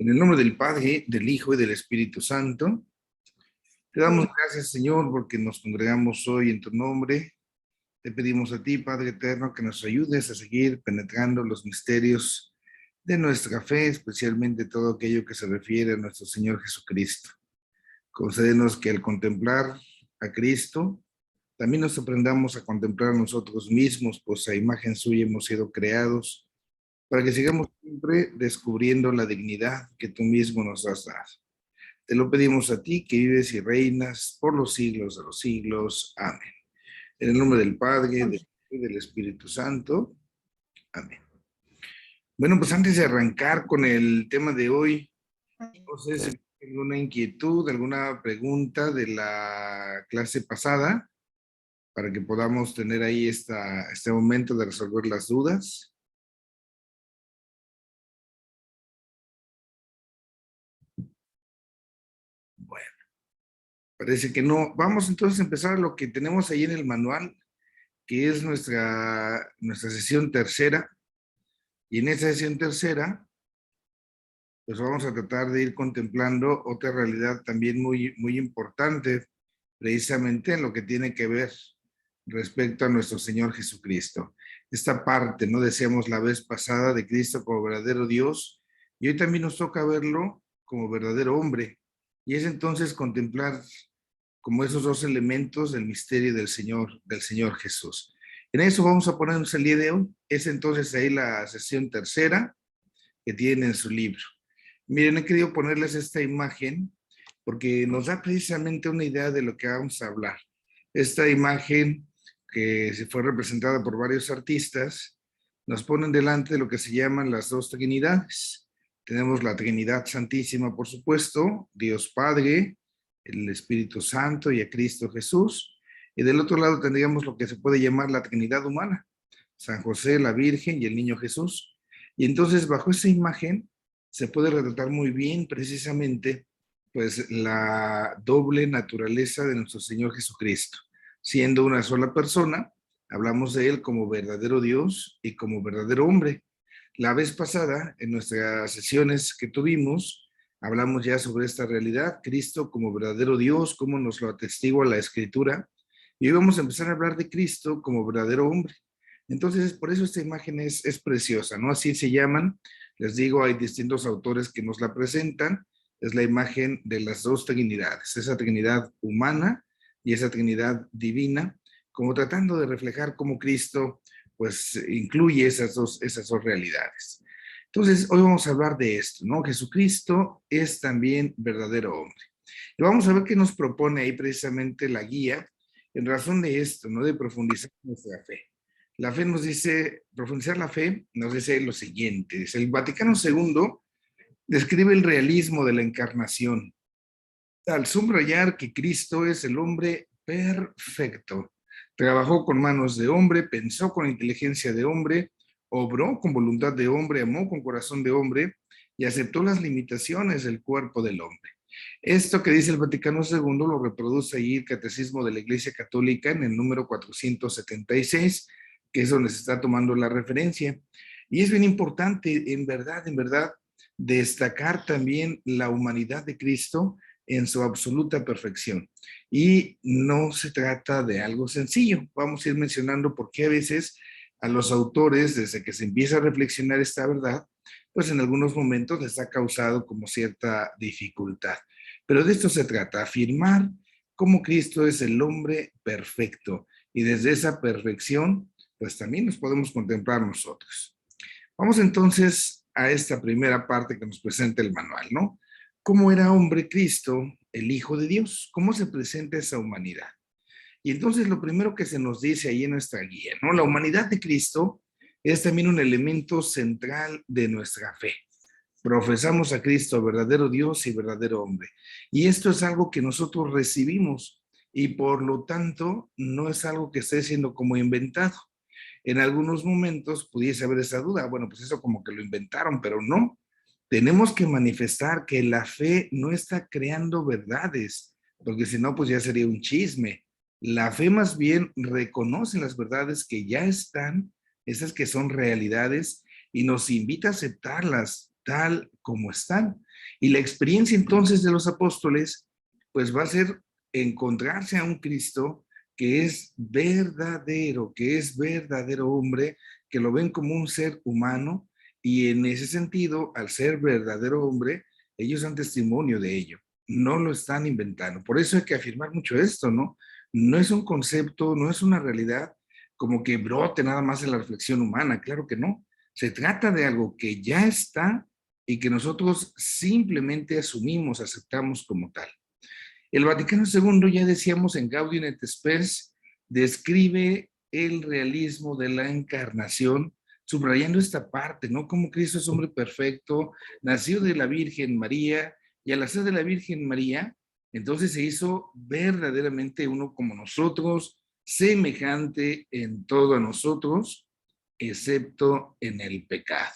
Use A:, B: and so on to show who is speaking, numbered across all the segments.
A: En el nombre del Padre, del Hijo y del Espíritu Santo, te damos gracias, Señor, porque nos congregamos hoy en tu nombre. Te pedimos a ti, Padre eterno, que nos ayudes a seguir penetrando los misterios de nuestra fe, especialmente todo aquello que se refiere a nuestro Señor Jesucristo. Concédenos que al contemplar a Cristo, también nos aprendamos a contemplar a nosotros mismos, pues a imagen suya hemos sido creados, para que sigamos siempre descubriendo la dignidad que tú mismo nos has dado. Te lo pedimos a ti, que vives y reinas por los siglos de los siglos. Amén. En el nombre del Padre, del Hijo y del Espíritu Santo. Amén. Bueno, pues antes de arrancar con el tema de hoy, no sé si hay alguna inquietud, alguna pregunta de la clase pasada, para que podamos tener ahí este momento de resolver las dudas. Bueno, parece que no. Vamos entonces a empezar lo que tenemos ahí en el manual, que es nuestra sesión tercera. Y en esa sesión tercera, pues vamos a tratar de ir contemplando otra realidad también muy, muy importante, precisamente en lo que tiene que ver respecto a nuestro Señor Jesucristo. Esta parte, ¿no? Decíamos la vez pasada de Cristo como verdadero Dios, y hoy también nos toca verlo como verdadero hombre. Y es entonces contemplar como esos dos elementos del misterio del Señor Jesús. En eso vamos a ponernos el día de hoy. Es entonces ahí la sesión tercera que tienen en su libro. Miren, he querido ponerles esta imagen porque nos da precisamente una idea de lo que vamos a hablar. Esta imagen, que se fue representada por varios artistas, nos ponen delante de lo que se llaman las dos trinidades. Tenemos la Trinidad Santísima, por supuesto, Dios Padre, el Espíritu Santo y a Cristo Jesús. Y del otro lado tendríamos lo que se puede llamar la Trinidad humana, San José, la Virgen y el Niño Jesús. Y entonces, bajo esa imagen, se puede retratar muy bien precisamente pues la doble naturaleza de nuestro Señor Jesucristo. Siendo una sola persona, hablamos de él como verdadero Dios y como verdadero hombre. La vez pasada, en nuestras sesiones que tuvimos, hablamos ya sobre esta realidad, Cristo como verdadero Dios, cómo nos lo atestigua la Escritura, y hoy vamos a empezar a hablar de Cristo como verdadero hombre. Entonces, por eso esta imagen es preciosa, ¿no? Así se llaman. Les digo, hay distintos autores que nos la presentan. Es la imagen de las dos trinidades, esa trinidad humana y esa trinidad divina, como tratando de reflejar cómo Cristo, pues, incluye esas dos realidades. Entonces, hoy vamos a hablar de esto, ¿no? Jesucristo es también verdadero hombre. Y vamos a ver qué nos propone ahí precisamente la guía en razón de esto, ¿no? De profundizar nuestra fe. La fe nos dice, profundizar la fe nos dice lo siguiente, dice, el Vaticano II describe el realismo de la encarnación al subrayar que Cristo es el hombre perfecto. Trabajó con manos de hombre, pensó con inteligencia de hombre, obró con voluntad de hombre, amó con corazón de hombre y aceptó las limitaciones del cuerpo del hombre. Esto que dice el Vaticano II lo reproduce ahí el Catecismo de la Iglesia Católica en el número 476, que es donde se está tomando la referencia. Y es bien importante, en verdad, destacar también la humanidad de Cristo en su absoluta perfección. Y no se trata de algo sencillo. Vamos a ir mencionando por qué a veces a los autores, desde que se empieza a reflexionar esta verdad, pues en algunos momentos les ha causado como cierta dificultad. Pero de esto se trata, afirmar cómo Cristo es el hombre perfecto. Y desde esa perfección, pues también nos podemos contemplar nosotros. Vamos entonces a esta primera parte que nos presenta el manual, ¿no? ¿Cómo era hombre Cristo, el Hijo de Dios? ¿Cómo se presenta esa humanidad? Y entonces lo primero que se nos dice ahí en nuestra guía, ¿no? La humanidad de Cristo es también un elemento central de nuestra fe. Profesamos a Cristo, verdadero Dios y verdadero hombre. Y esto es algo que nosotros recibimos y por lo tanto no es algo que esté siendo como inventado. En algunos momentos pudiese haber esa duda, bueno, pues eso como que lo inventaron, pero no. Tenemos que manifestar que la fe no está creando verdades, porque si no, pues ya sería un chisme. La fe más bien reconoce las verdades que ya están, esas que son realidades, y nos invita a aceptarlas tal como están. Y la experiencia entonces de los apóstoles, pues va a ser encontrarse a un Cristo que es verdadero hombre, que lo ven como un ser humano, y en ese sentido, al ser verdadero hombre, ellos dan testimonio de ello, no lo están inventando. Por eso hay que afirmar mucho esto, ¿no? No es un concepto, no es una realidad como que brote nada más en la reflexión humana, claro que no. Se trata de algo que ya está y que nosotros simplemente asumimos, aceptamos como tal. El Vaticano II, ya decíamos en Gaudium et Spes, describe el realismo de la encarnación, subrayando esta parte, ¿no? Como Cristo es hombre perfecto, nació de la Virgen María, y al nacer de la Virgen María, entonces se hizo verdaderamente uno como nosotros, semejante en todo a nosotros, excepto en el pecado.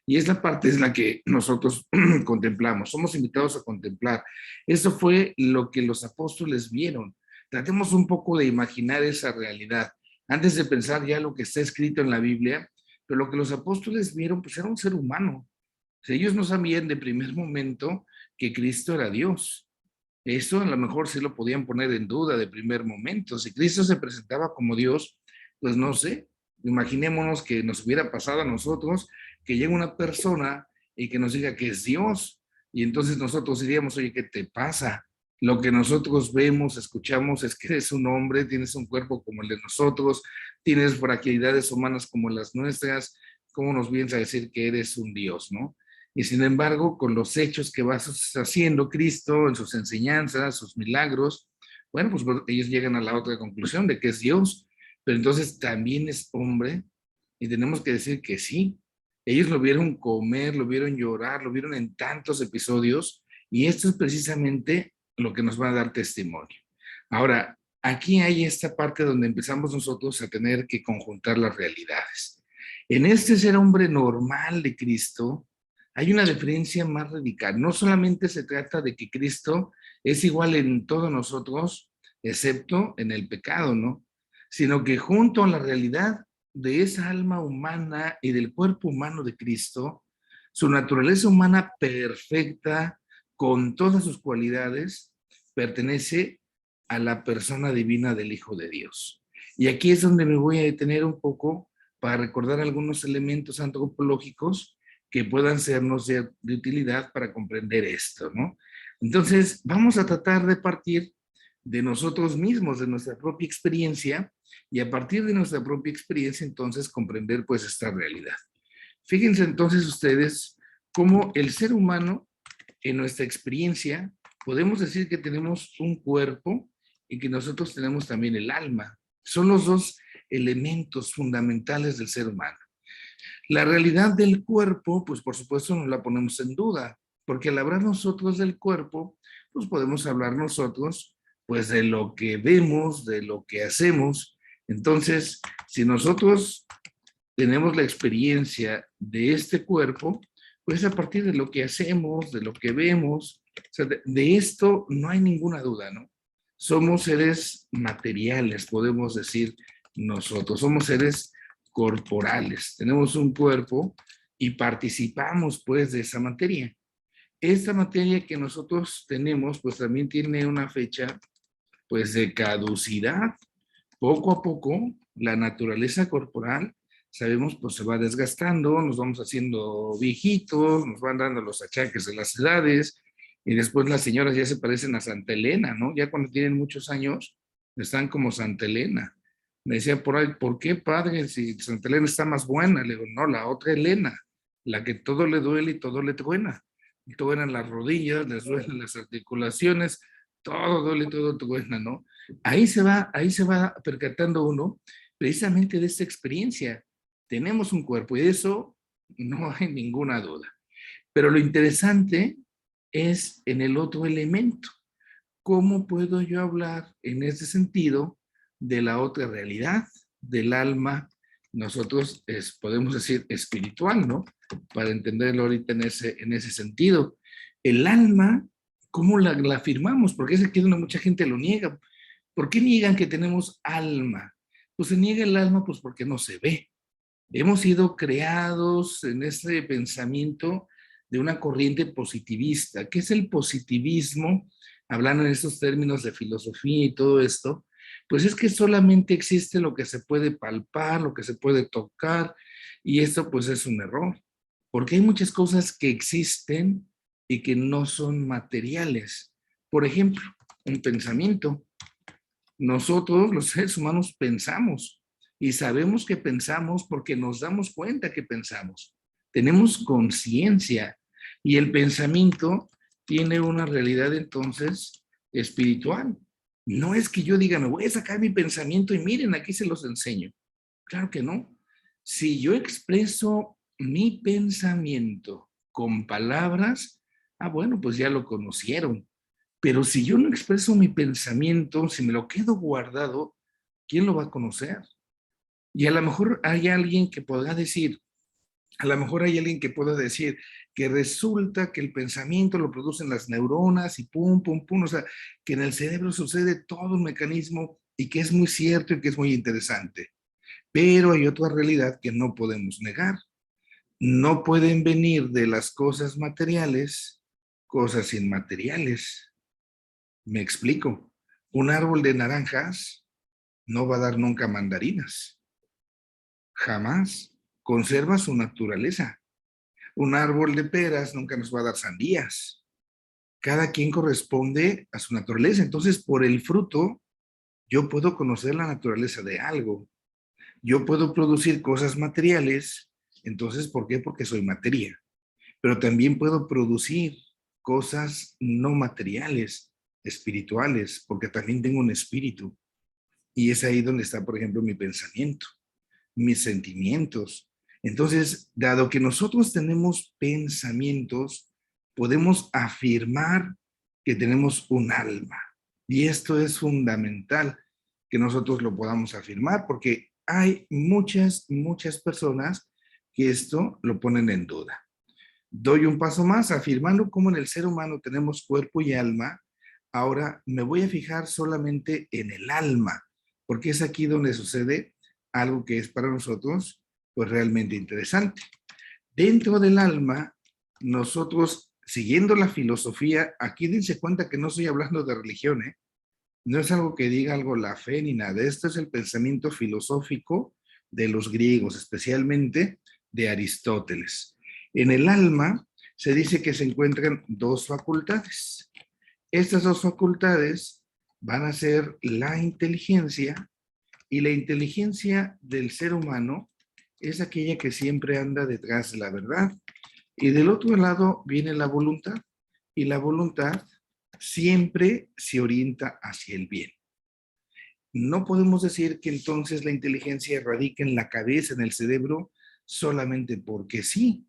A: Y esa parte es la que nosotros contemplamos, somos invitados a contemplar. Eso fue lo que los apóstoles vieron. Tratemos un poco de imaginar esa realidad, antes de pensar ya lo que está escrito en la Biblia, pero lo que los apóstoles vieron, pues era un ser humano. O sea, ellos no sabían de primer momento que Cristo era Dios. Eso a lo mejor sí lo podían poner en duda de primer momento. Si Cristo se presentaba como Dios, pues no sé, imaginémonos que nos hubiera pasado a nosotros, que llega una persona y que nos diga que es Dios, y entonces nosotros diríamos, oye, ¿qué te pasa? Lo que nosotros vemos, escuchamos es que eres un hombre, tienes un cuerpo como el de nosotros, tienes fragilidades humanas como las nuestras, ¿cómo nos vienes a decir que eres un Dios, no? Y sin embargo, con los hechos que va haciendo Cristo en sus enseñanzas, sus milagros, bueno, pues ellos llegan a la otra conclusión de que es Dios, pero entonces también es hombre, y tenemos que decir que sí. Ellos lo vieron comer, lo vieron llorar, lo vieron en tantos episodios, y esto es precisamente lo que nos va a dar testimonio. Ahora, aquí hay esta parte donde empezamos nosotros a tener que conjuntar las realidades. En este ser hombre normal de Cristo, hay una diferencia más radical. No solamente se trata de que Cristo es igual en todos nosotros, excepto en el pecado, ¿no? Sino que junto a la realidad de esa alma humana y del cuerpo humano de Cristo, su naturaleza humana perfecta, con todas sus cualidades, pertenece a la persona divina del Hijo de Dios. Y aquí es donde me voy a detener un poco para recordar algunos elementos antropológicos que puedan sernos de utilidad para comprender esto, ¿no? Entonces, vamos a tratar de partir de nosotros mismos, de nuestra propia experiencia, y a partir de nuestra propia experiencia, entonces, comprender pues esta realidad. Fíjense entonces ustedes cómo el ser humano, en nuestra experiencia, podemos decir que tenemos un cuerpo y que nosotros tenemos también el alma. Son los dos elementos fundamentales del ser humano. La realidad del cuerpo, pues por supuesto no la ponemos en duda, porque al hablar nosotros del cuerpo, pues podemos hablar nosotros, pues de lo que vemos, de lo que hacemos. Entonces, si nosotros tenemos la experiencia de este cuerpo, pues a partir de lo que hacemos, de lo que vemos, o sea, de esto no hay ninguna duda, ¿no? Somos seres materiales, podemos decir nosotros, somos seres corporales, tenemos un cuerpo y participamos pues de esa materia. Esta materia que nosotros tenemos pues también tiene una fecha pues de caducidad. Poco a poco la naturaleza corporal, sabemos, pues se va desgastando, nos vamos haciendo viejitos, nos van dando los achaques de las edades, y después las señoras ya se parecen a Santa Elena, ¿no? Ya cuando tienen muchos años, están como Santa Elena. Me decía por ahí, ¿por qué, padre? Si Santa Elena está más buena. Le digo, no, la otra Elena, la que todo le duele y todo le truena. Truenan las rodillas, les duelen las articulaciones, todo duele, todo truena, ¿no? Ahí se va percatando uno precisamente de esta experiencia. Tenemos un cuerpo y de eso no hay ninguna duda. Pero lo interesante es en el otro elemento. ¿Cómo puedo yo hablar en ese sentido de la otra realidad, del alma? Nosotros podemos decir espiritual, ¿no? Para entenderlo ahorita en ese sentido. El alma, ¿cómo la afirmamos? Porque es aquí donde mucha gente lo niega. ¿Por qué niegan que tenemos alma? Pues se niega el alma pues porque no se ve. Hemos sido creados en este pensamiento de una corriente positivista. ¿Qué es el positivismo? Hablando en estos términos de filosofía y todo esto, pues es que solamente existe lo que se puede palpar, lo que se puede tocar, y esto pues es un error, porque hay muchas cosas que existen y que no son materiales. Por ejemplo, un pensamiento. Nosotros, los seres humanos, pensamos y sabemos que pensamos porque nos damos cuenta que pensamos. Tenemos conciencia y el pensamiento tiene una realidad entonces espiritual. No es que yo diga, me voy a sacar mi pensamiento y miren, aquí se los enseño. Claro que no. Si yo expreso mi pensamiento con palabras, bueno, pues ya lo conocieron. Pero si yo no expreso mi pensamiento, si me lo quedo guardado, ¿quién lo va a conocer? Y a lo mejor hay alguien que podrá decir, a lo mejor hay alguien que pueda decir que resulta que el pensamiento lo producen las neuronas y pum, pum, pum, o sea, que en el cerebro sucede todo un mecanismo y que es muy cierto y que es muy interesante. Pero hay otra realidad que no podemos negar. No pueden venir de las cosas materiales cosas inmateriales. Me explico. Un árbol de naranjas no va a dar nunca mandarinas. Jamás. Conserva su naturaleza. Un árbol de peras nunca nos va a dar sandías. Cada quien corresponde a su naturaleza. Entonces, por el fruto, yo puedo conocer la naturaleza de algo. Yo puedo producir cosas materiales. Entonces, ¿por qué? Porque soy materia. Pero también puedo producir cosas no materiales, espirituales, porque también tengo un espíritu. Y es ahí donde está, por ejemplo, mi pensamiento, mis sentimientos. Entonces, dado que nosotros tenemos pensamientos, podemos afirmar que tenemos un alma. Y esto es fundamental que nosotros lo podamos afirmar porque hay muchas personas que esto lo ponen en duda. Doy un paso más, afirmando cómo en el ser humano tenemos cuerpo y alma. Ahora me voy a fijar solamente en el alma, porque es aquí donde sucede algo que es para nosotros pues realmente interesante. Dentro del alma, nosotros, siguiendo la filosofía, aquí dense cuenta que no estoy hablando de religión, ¿eh? No es algo que diga algo la fe ni nada. Esto es el pensamiento filosófico de los griegos, especialmente de Aristóteles. En el alma se dice que se encuentran dos facultades. Estas dos facultades van a ser la inteligencia, y la inteligencia del ser humano es aquella que siempre anda detrás de la verdad. Y del otro lado viene la voluntad, y la voluntad siempre se orienta hacia el bien. No podemos decir que entonces la inteligencia radica en la cabeza, en el cerebro, solamente porque sí.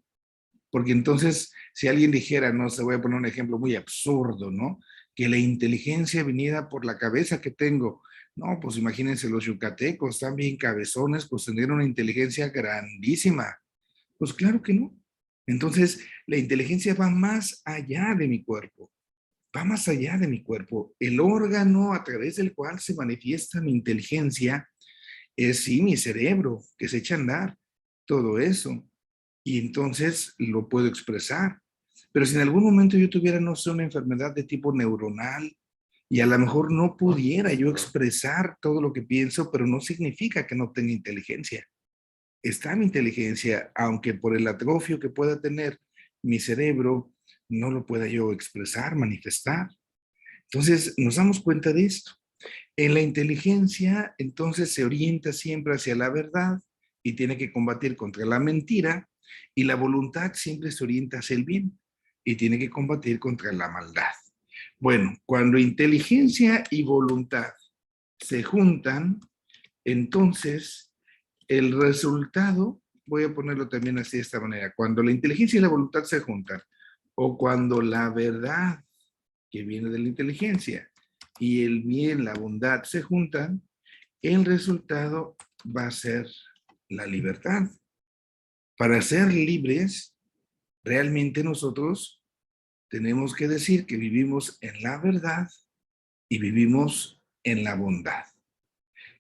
A: Porque entonces, si alguien dijera, no sé, voy a poner un ejemplo muy absurdo, ¿no? Que la inteligencia venida por la cabeza que tengo. No, pues imagínense, los yucatecos están bien cabezones, pues tendrían una inteligencia grandísima. Pues claro que no. Entonces, la inteligencia va más allá de mi cuerpo, va más allá de mi cuerpo. El órgano a través del cual se manifiesta mi inteligencia es sí mi cerebro, que se echa a andar, todo eso. Y entonces lo puedo expresar. Pero si en algún momento yo tuviera, no sé, una enfermedad de tipo neuronal y a lo mejor no pudiera yo expresar todo lo que pienso, pero no significa que no tenga inteligencia. Está mi inteligencia, aunque por el atrofio que pueda tener mi cerebro, no lo pueda yo expresar, manifestar. Entonces, nos damos cuenta de esto. En la inteligencia, entonces, se orienta siempre hacia la verdad y tiene que combatir contra la mentira, y la voluntad siempre se orienta hacia el bien y tiene que combatir contra la maldad. Bueno, cuando inteligencia y voluntad se juntan, entonces el resultado, voy a ponerlo también así de esta manera, cuando la inteligencia y la voluntad se juntan, o cuando la verdad que viene de la inteligencia y el bien, la bondad se juntan, el resultado va a ser la libertad. Para ser libres, realmente nosotros tenemos que decir que vivimos en la verdad y vivimos en la bondad.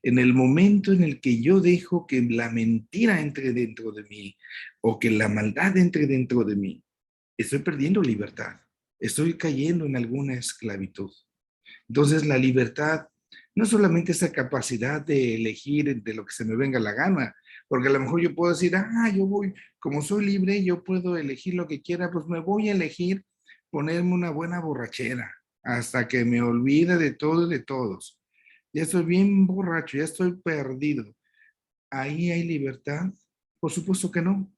A: En el momento en el que yo dejo que la mentira entre dentro de mí o que la maldad entre dentro de mí, estoy perdiendo libertad, estoy cayendo en alguna esclavitud. Entonces, la libertad no es solamente esa capacidad de elegir de lo que se me venga la gana, porque a lo mejor yo puedo decir, yo voy, como soy libre, yo puedo elegir lo que quiera, pues me voy a elegir ponerme una buena borrachera hasta que me olvide de todo y de todos. Ya estoy bien borracho, ya estoy perdido. ¿Ahí hay libertad? Por supuesto que no,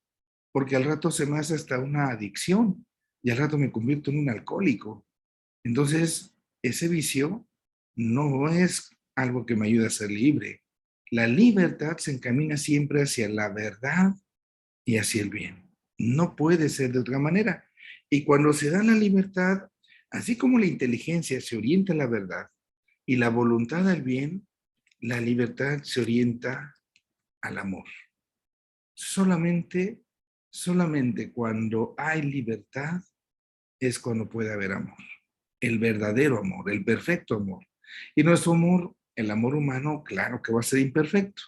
A: porque al rato se me hace hasta una adicción y al rato me convierto en un alcohólico. Entonces, ese vicio no es algo que me ayude a ser libre. La libertad se encamina siempre hacia la verdad y hacia el bien. No puede ser de otra manera. Y cuando se da la libertad, así como la inteligencia se orienta a la verdad y la voluntad al bien, la libertad se orienta al amor. Solamente, solamente cuando hay libertad es cuando puede haber amor. El verdadero amor, el perfecto amor. Y nuestro amor, el amor humano, claro que va a ser imperfecto,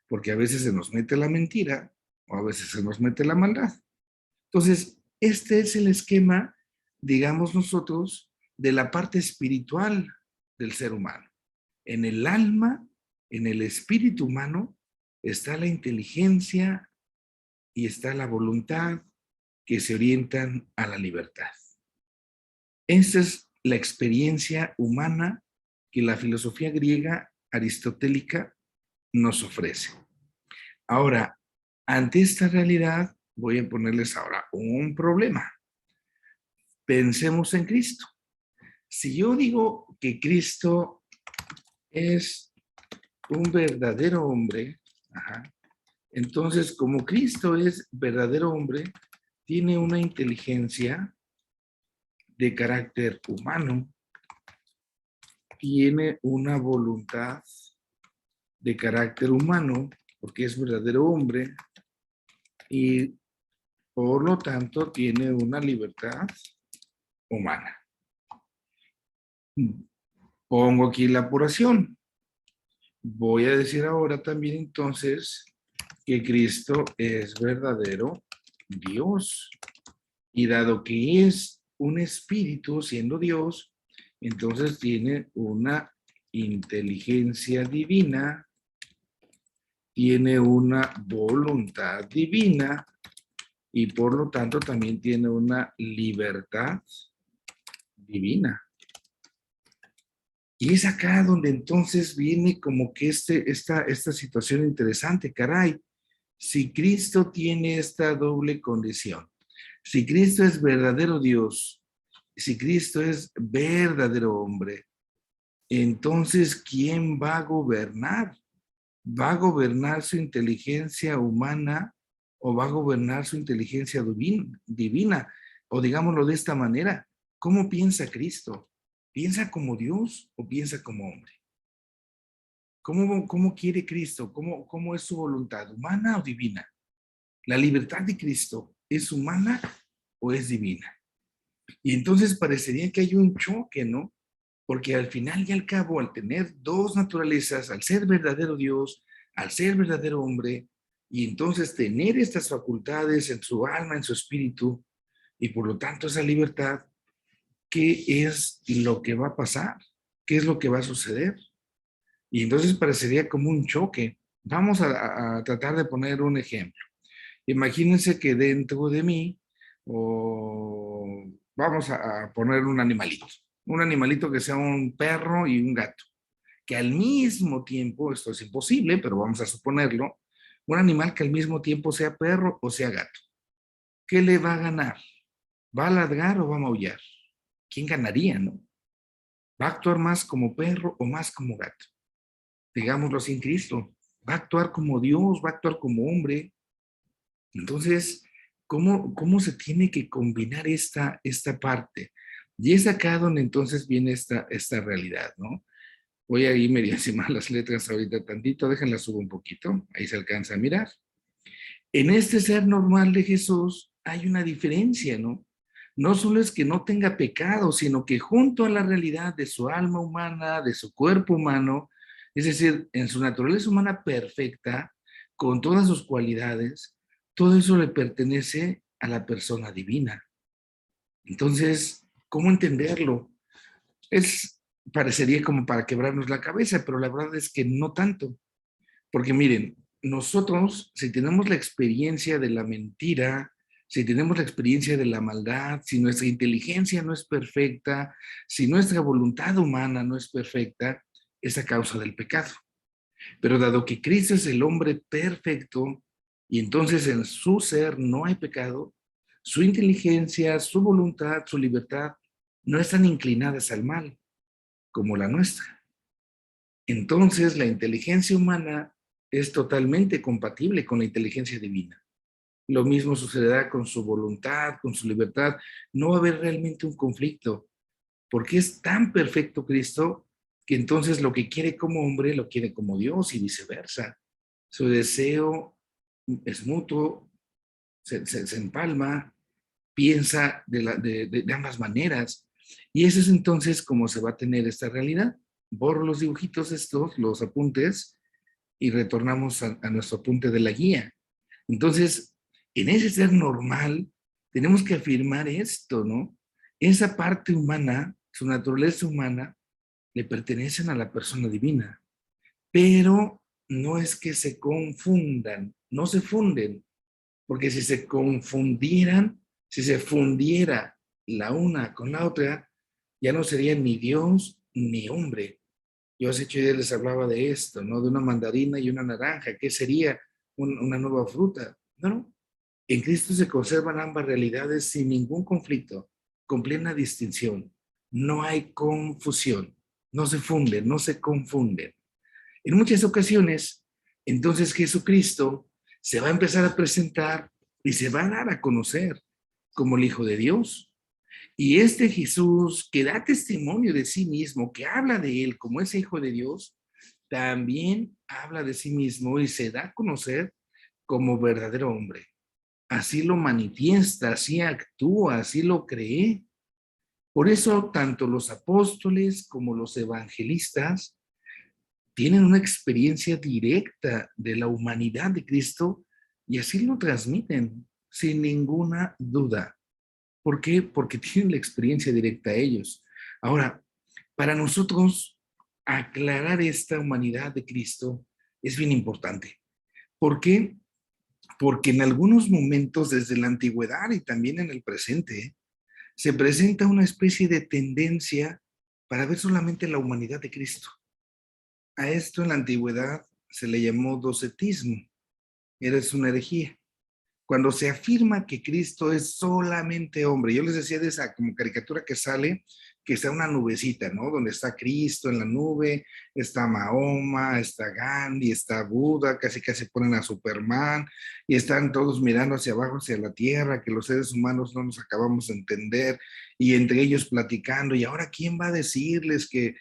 A: porque a veces se nos mete la mentira o a veces se nos mete la maldad. Entonces, este es el esquema, digamos nosotros, de la parte espiritual del ser humano. En el alma, en el espíritu humano, está la inteligencia y está la voluntad que se orientan a la libertad. Esta es la experiencia humana que la filosofía griega aristotélica nos ofrece. Ahora, ante esta realidad, voy a ponerles ahora un problema. Pensemos en Cristo. Si yo digo que Cristo es un verdadero hombre, entonces como Cristo es verdadero hombre, tiene una inteligencia de carácter humano, tiene una voluntad de carácter humano, porque es verdadero hombre, y por lo tanto tiene una libertad humana. Pongo aquí la apuración. Voy a decir ahora también entonces que Cristo es verdadero Dios. Y dado que es un espíritu siendo Dios, entonces tiene una inteligencia divina, tiene una voluntad divina y por lo tanto también tiene una libertad divina. Y es acá donde entonces viene como que esta situación interesante, caray. Si Cristo tiene esta doble condición, si Cristo es verdadero Dios, si Cristo es verdadero hombre, entonces ¿quién va a gobernar? ¿Va a gobernar su inteligencia humana o va a gobernar su inteligencia divina? O digámoslo de esta manera, ¿cómo piensa Cristo? ¿Piensa como Dios o piensa como hombre? ¿Cómo quiere Cristo? ¿Cómo es su voluntad? ¿Humana o divina? ¿La libertad de Cristo es humana o es divina? Y entonces parecería que hay un choque, ¿no? Porque al final y al cabo, al tener dos naturalezas, al ser verdadero Dios, al ser verdadero hombre, y entonces tener estas facultades en su alma, en su espíritu, y por lo tanto esa libertad, ¿qué es lo que va a pasar? ¿Qué es lo que va a suceder? Y entonces parecería como un choque. Vamos a tratar de poner un ejemplo. Imagínense que dentro de mí, o vamos a poner un animalito que sea un perro y un gato, que al mismo tiempo, esto es imposible, pero vamos a suponerlo, un animal que al mismo tiempo sea perro o sea gato. ¿Qué le va a ganar? ¿Va a ladrar o va a maullar? ¿Quién ganaría, no? ¿Va a actuar más como perro o más como gato? Digámoslo sin Cristo. ¿Va a actuar como Dios? ¿Va a actuar como hombre? Entonces, ¿cómo se tiene que combinar esta parte? Y es acá donde entonces viene esta realidad, ¿no? Voy a ir medio encima las letras ahorita tantito, déjenlas subo un poquito, ahí se alcanza a mirar. En este ser normal de Jesús hay una diferencia, ¿no? No solo es que no tenga pecado, sino que junto a la realidad de su alma humana, de su cuerpo humano, es decir, en su naturaleza humana perfecta, con todas sus cualidades, todo eso le pertenece a la persona divina. Entonces, ¿cómo entenderlo? Parecería como para quebrarnos la cabeza, pero la verdad es que no tanto. Porque miren, nosotros, si tenemos la experiencia de la mentira, si tenemos la experiencia de la maldad, si nuestra inteligencia no es perfecta, si nuestra voluntad humana no es perfecta, es a causa del pecado. Pero dado que Cristo es el hombre perfecto y entonces en su ser no hay pecado, su inteligencia, su voluntad, su libertad no están inclinadas al mal como la nuestra. Entonces la inteligencia humana es totalmente compatible con la inteligencia divina. Lo mismo sucederá con su voluntad, con su libertad. No va a haber realmente un conflicto, porque es tan perfecto Cristo que entonces lo que quiere como hombre lo quiere como Dios y viceversa. Su deseo es mutuo, se empalma, piensa de ambas maneras. Y eso es entonces como se va a tener esta realidad. Borro los dibujitos estos, los apuntes, y retornamos a nuestro apunte de la guía. Entonces, en ese ser normal, tenemos que afirmar esto, ¿no? Esa parte humana, su naturaleza humana, le pertenecen a la persona divina, pero no es que se confundan, no se funden, porque si se confundieran, si se fundiera la una con la otra, ya no serían ni Dios ni hombre. Yo hace 8 días les hablaba de esto, ¿no? De una mandarina y una naranja. ¿Qué sería una nueva fruta? No. En Cristo se conservan ambas realidades sin ningún conflicto, con plena distinción. No hay confusión. No se funden, no se confunden. En muchas ocasiones, entonces Jesucristo se va a empezar a presentar y se va a dar a conocer como el Hijo de Dios. Y este Jesús que da testimonio de sí mismo, que habla de él como ese Hijo de Dios, también habla de sí mismo y se da a conocer como verdadero hombre. Así lo manifiesta, así actúa, así lo cree. Por eso tanto los apóstoles como los evangelistas tienen una experiencia directa de la humanidad de Cristo y así lo transmiten sin ninguna duda. ¿Por qué? Porque tienen la experiencia directa a ellos. Ahora, para nosotros, aclarar esta humanidad de Cristo es bien importante. ¿Por qué? Porque en algunos momentos, desde la antigüedad y también en el presente, se presenta una especie de tendencia para ver solamente la humanidad de Cristo. A esto en la antigüedad se le llamó docetismo. Eres una herejía. Cuando se afirma que Cristo es solamente hombre, yo les decía de esa como caricatura que sale, que está una nubecita, ¿no? Donde está Cristo en la nube, está Mahoma, está Gandhi, está Buda, casi casi ponen a Superman, y están todos mirando hacia abajo, hacia la tierra, que los seres humanos no nos acabamos de entender, y entre ellos platicando, y ahora ¿quién va a decirles que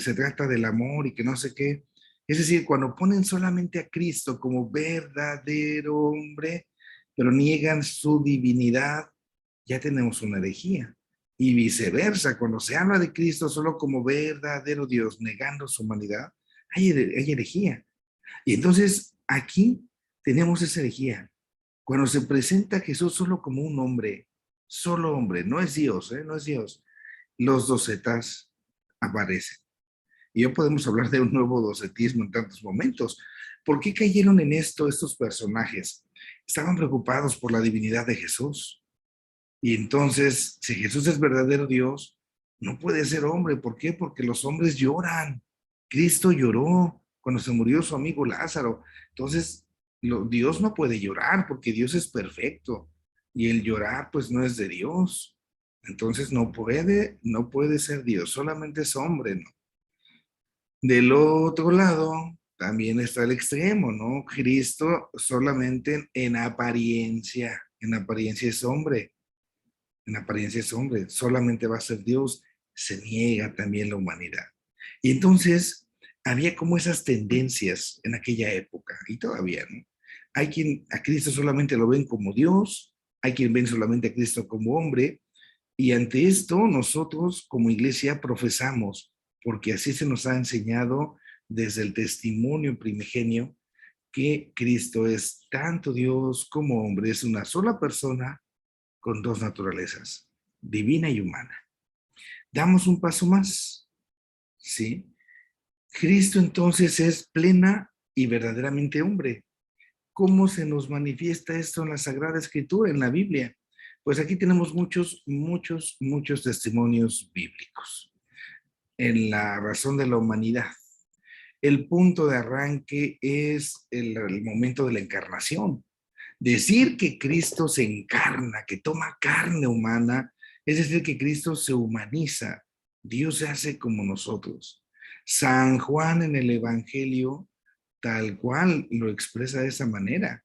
A: se trata del amor y que no sé qué? Es decir, cuando ponen solamente a Cristo como verdadero hombre, pero niegan su divinidad, ya tenemos una herejía. Y viceversa, cuando se habla de Cristo solo como verdadero Dios, negando su humanidad, hay herejía. Y entonces aquí tenemos esa herejía. Cuando se presenta a Jesús solo como un hombre, solo hombre, no es Dios, ¿eh? No es Dios. Los docetas aparecen. Y hoy podemos hablar de un nuevo docetismo en tantos momentos. ¿Por qué cayeron en esto estos personajes? Estaban preocupados por la divinidad de Jesús. Y entonces, si Jesús es verdadero Dios, no puede ser hombre. ¿Por qué? Porque los hombres lloran. Cristo lloró cuando se murió su amigo Lázaro. Entonces, Dios no puede llorar porque Dios es perfecto. Y el llorar, pues, no es de Dios. Entonces, no puede ser Dios, solamente es hombre, ¿no? Del otro lado, también está el extremo, ¿no? Cristo solamente en apariencia es hombre, en apariencia es hombre, solamente va a ser Dios, se niega también la humanidad. Y entonces había como esas tendencias en aquella época, y todavía, ¿no? Hay quien a Cristo solamente lo ven como Dios, hay quien ven solamente a Cristo como hombre, y ante esto nosotros como iglesia profesamos, porque así se nos ha enseñado desde el testimonio primigenio, que Cristo es tanto Dios como hombre, es una sola persona con dos naturalezas. divina y humana. Damos un paso más, ¿sí? Cristo entonces es plena y verdaderamente hombre. ¿Cómo se nos manifiesta esto en la Sagrada Escritura, en la Biblia? Pues aquí tenemos muchos testimonios bíblicos en la razón de la humanidad. El punto de arranque es el momento de la encarnación. Decir que Cristo se encarna, que toma carne humana, es decir, que Cristo se humaniza. Dios se hace como nosotros. San Juan en el Evangelio, tal cual lo expresa de esa manera.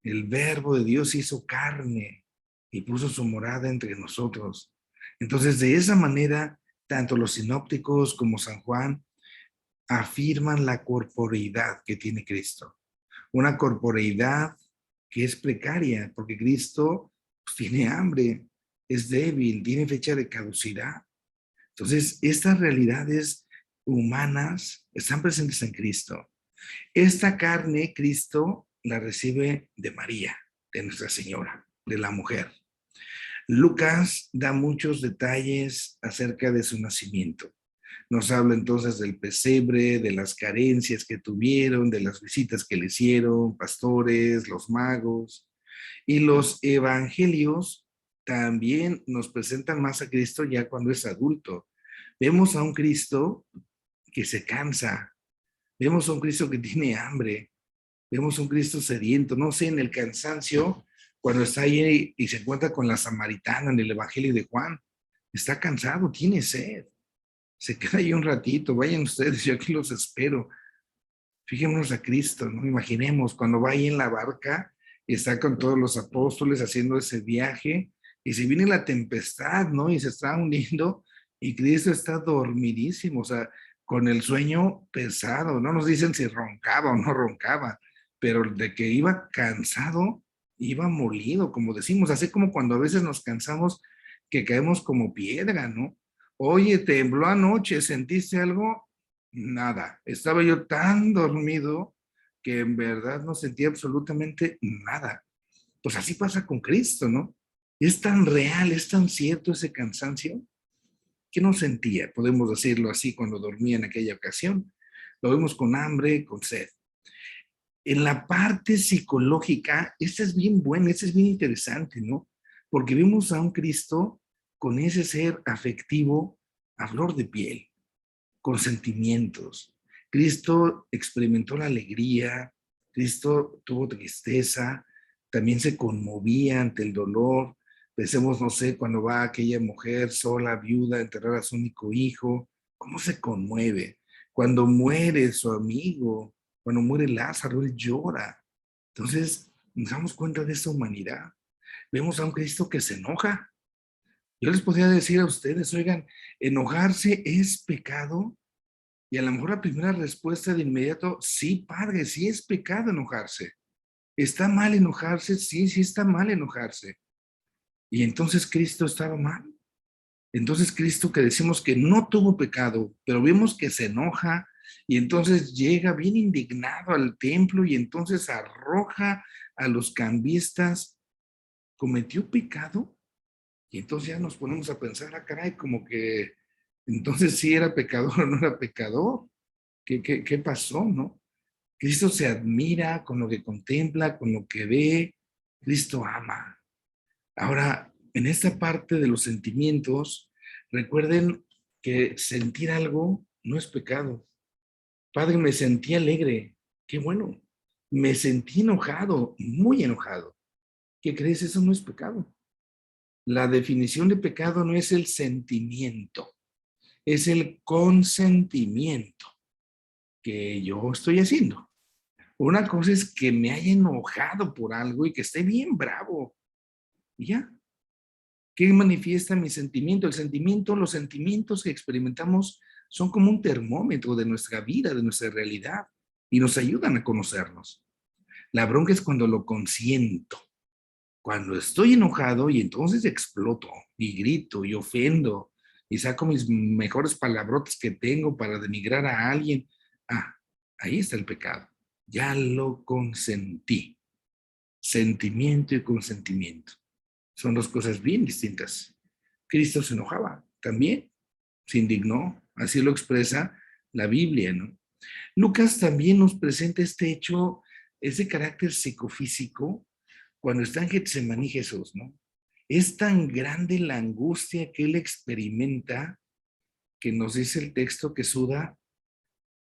A: El verbo de Dios hizo carne y puso su morada entre nosotros. Entonces, de esa manera, tanto los sinópticos como San Juan afirman la corporeidad que tiene Cristo. Una corporeidad que es precaria, porque Cristo pues, tiene hambre, es débil, tiene fecha de caducidad. Entonces, estas realidades humanas están presentes en Cristo. Esta carne, Cristo la recibe de María, de Nuestra Señora, de la mujer. Lucas da muchos detalles acerca de su nacimiento. Nos habla entonces del pesebre, de las carencias que tuvieron, de las visitas que le hicieron, pastores, los magos. Y los evangelios también nos presentan más a Cristo ya cuando es adulto. Vemos a un Cristo que se cansa, vemos a un Cristo que tiene hambre, vemos a un Cristo sediento, no sé, en el cansancio, cuando está ahí y se encuentra con la samaritana en el Evangelio de Juan, está cansado, tiene sed. Se queda ahí un ratito, vayan ustedes, yo aquí los espero. Fijémonos a Cristo, ¿no? Imaginemos cuando va ahí en la barca y está con todos los apóstoles haciendo ese viaje y si viene la tempestad, ¿no? Y se está hundiendo y Cristo está dormidísimo, o sea, con el sueño pesado. No nos dicen si roncaba o no roncaba, pero de que iba cansado, iba molido, como decimos, así como cuando a veces nos cansamos que caemos como piedra, ¿no? Oye, tembló anoche, ¿sentiste algo? Nada. Estaba yo tan dormido que en verdad no sentía absolutamente nada. Pues así pasa con Cristo, ¿no? Es tan real, es tan cierto ese cansancio que no sentía, podemos decirlo así, cuando dormía en aquella ocasión. Lo vemos con hambre, con sed. En la parte psicológica, esta es bien buena, esta es bien interesante, ¿no? Porque vemos a un Cristo con ese ser afectivo a flor de piel, con sentimientos. Cristo experimentó la alegría, Cristo tuvo tristeza, también se conmovía ante el dolor. Pensemos, no sé, cuando va aquella mujer sola, viuda, a enterrar a su único hijo, ¿cómo se conmueve? Cuando muere su amigo, cuando muere Lázaro, él llora. Entonces, nos damos cuenta de esa humanidad. Vemos a un Cristo que se enoja. Yo les podría decir a ustedes, oigan, enojarse es pecado. Y a lo mejor la primera respuesta de inmediato, sí, padre, sí es pecado enojarse. ¿Está mal enojarse? Sí, sí está mal enojarse. Y entonces Cristo estaba mal. Entonces Cristo que decimos que no tuvo pecado, pero vemos que se enoja y entonces llega bien indignado al templo y entonces arroja a los cambistas, ¿cometió pecado? Y entonces ya nos ponemos a pensar, ah, caray, como que entonces sí era pecador o no era pecador. ¿Qué pasó, no? Cristo se admira con lo que contempla, con lo que ve. Cristo ama. Ahora, en esta parte de los sentimientos, recuerden que sentir algo no es pecado. Padre, me sentí alegre. Qué bueno. Me sentí enojado, muy enojado. ¿Qué crees? Eso no es pecado. La definición de pecado no es el sentimiento, es el consentimiento que yo estoy haciendo. Una cosa es que me haya enojado por algo y que esté bien bravo. Y ya. ¿Qué manifiesta mi sentimiento? El sentimiento, los sentimientos que experimentamos son como un termómetro de nuestra vida, de nuestra realidad, y nos ayudan a conocernos. La bronca es cuando lo consiento, cuando estoy enojado y entonces exploto y grito y ofendo y saco mis mejores palabrotas que tengo para denigrar a alguien. Ah, ahí está el pecado. Ya lo consentí. Sentimiento y consentimiento. Son dos cosas bien distintas. Cristo se enojaba también, se indignó, así lo expresa la Biblia, ¿no? Lucas también nos presenta este hecho, ese carácter psicofísico, cuando está en Getsemaní Jesús, ¿no? Es tan grande la angustia que él experimenta que nos dice el texto que suda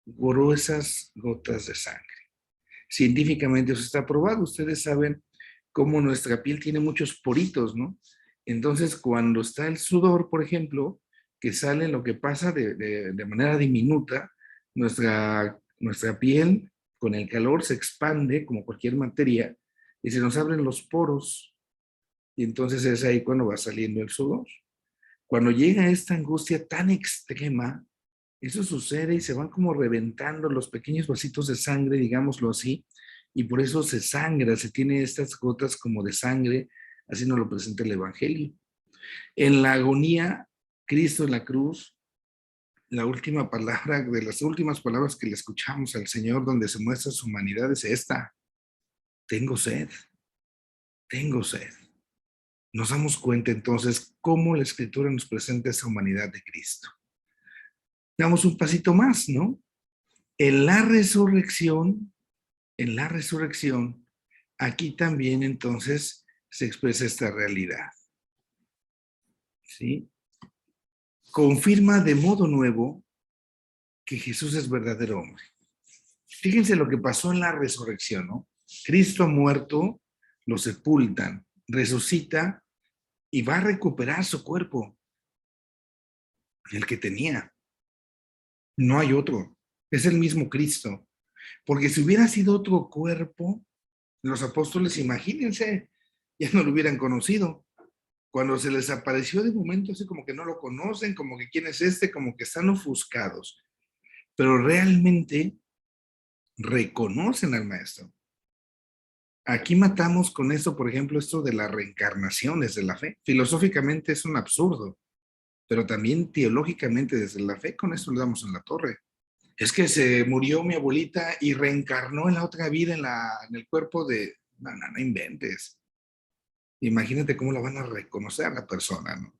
A: gruesas gotas de sangre. Científicamente eso está probado. Ustedes saben cómo nuestra piel tiene muchos poritos, ¿no? Entonces, cuando está el sudor, por ejemplo, que sale lo que pasa de manera diminuta, nuestra piel con el calor se expande como cualquier materia y se nos abren los poros y entonces es ahí cuando va saliendo el sudor. Cuando llega esta angustia tan extrema, eso sucede y se van como reventando los pequeños vasitos de sangre, digámoslo así, y por eso se sangra, se tiene estas gotas como de sangre, así nos lo presenta el Evangelio. En la agonía, Cristo en la cruz, la última palabra, de las últimas palabras que le escuchamos al Señor donde se muestra su humanidad es esta: tengo sed, tengo sed. Nos damos cuenta entonces cómo la Escritura nos presenta esa humanidad de Cristo. Damos un pasito más, ¿no? En la resurrección, en la resurrección, aquí también entonces se expresa esta realidad, ¿sí? Confirma de modo nuevo que Jesús es verdadero hombre. Fíjense lo que pasó en la resurrección, ¿no? Cristo muerto, lo sepultan, resucita y va a recuperar su cuerpo, el que tenía. No hay otro, es el mismo Cristo. Porque si hubiera sido otro cuerpo, los apóstoles, imagínense, ya no lo hubieran conocido. Cuando se les apareció de momento, así como que no lo conocen, como que quién es este, como que están ofuscados. Pero realmente reconocen al maestro. Aquí matamos con esto, por ejemplo, esto de las reencarnaciones de la fe. Filosóficamente es un absurdo, pero también teológicamente desde la fe con esto le damos en la torre. Es que se murió mi abuelita y reencarnó en la otra vida en el cuerpo de... No, no, no inventes. Imagínate cómo la van a reconocer a la persona, ¿no?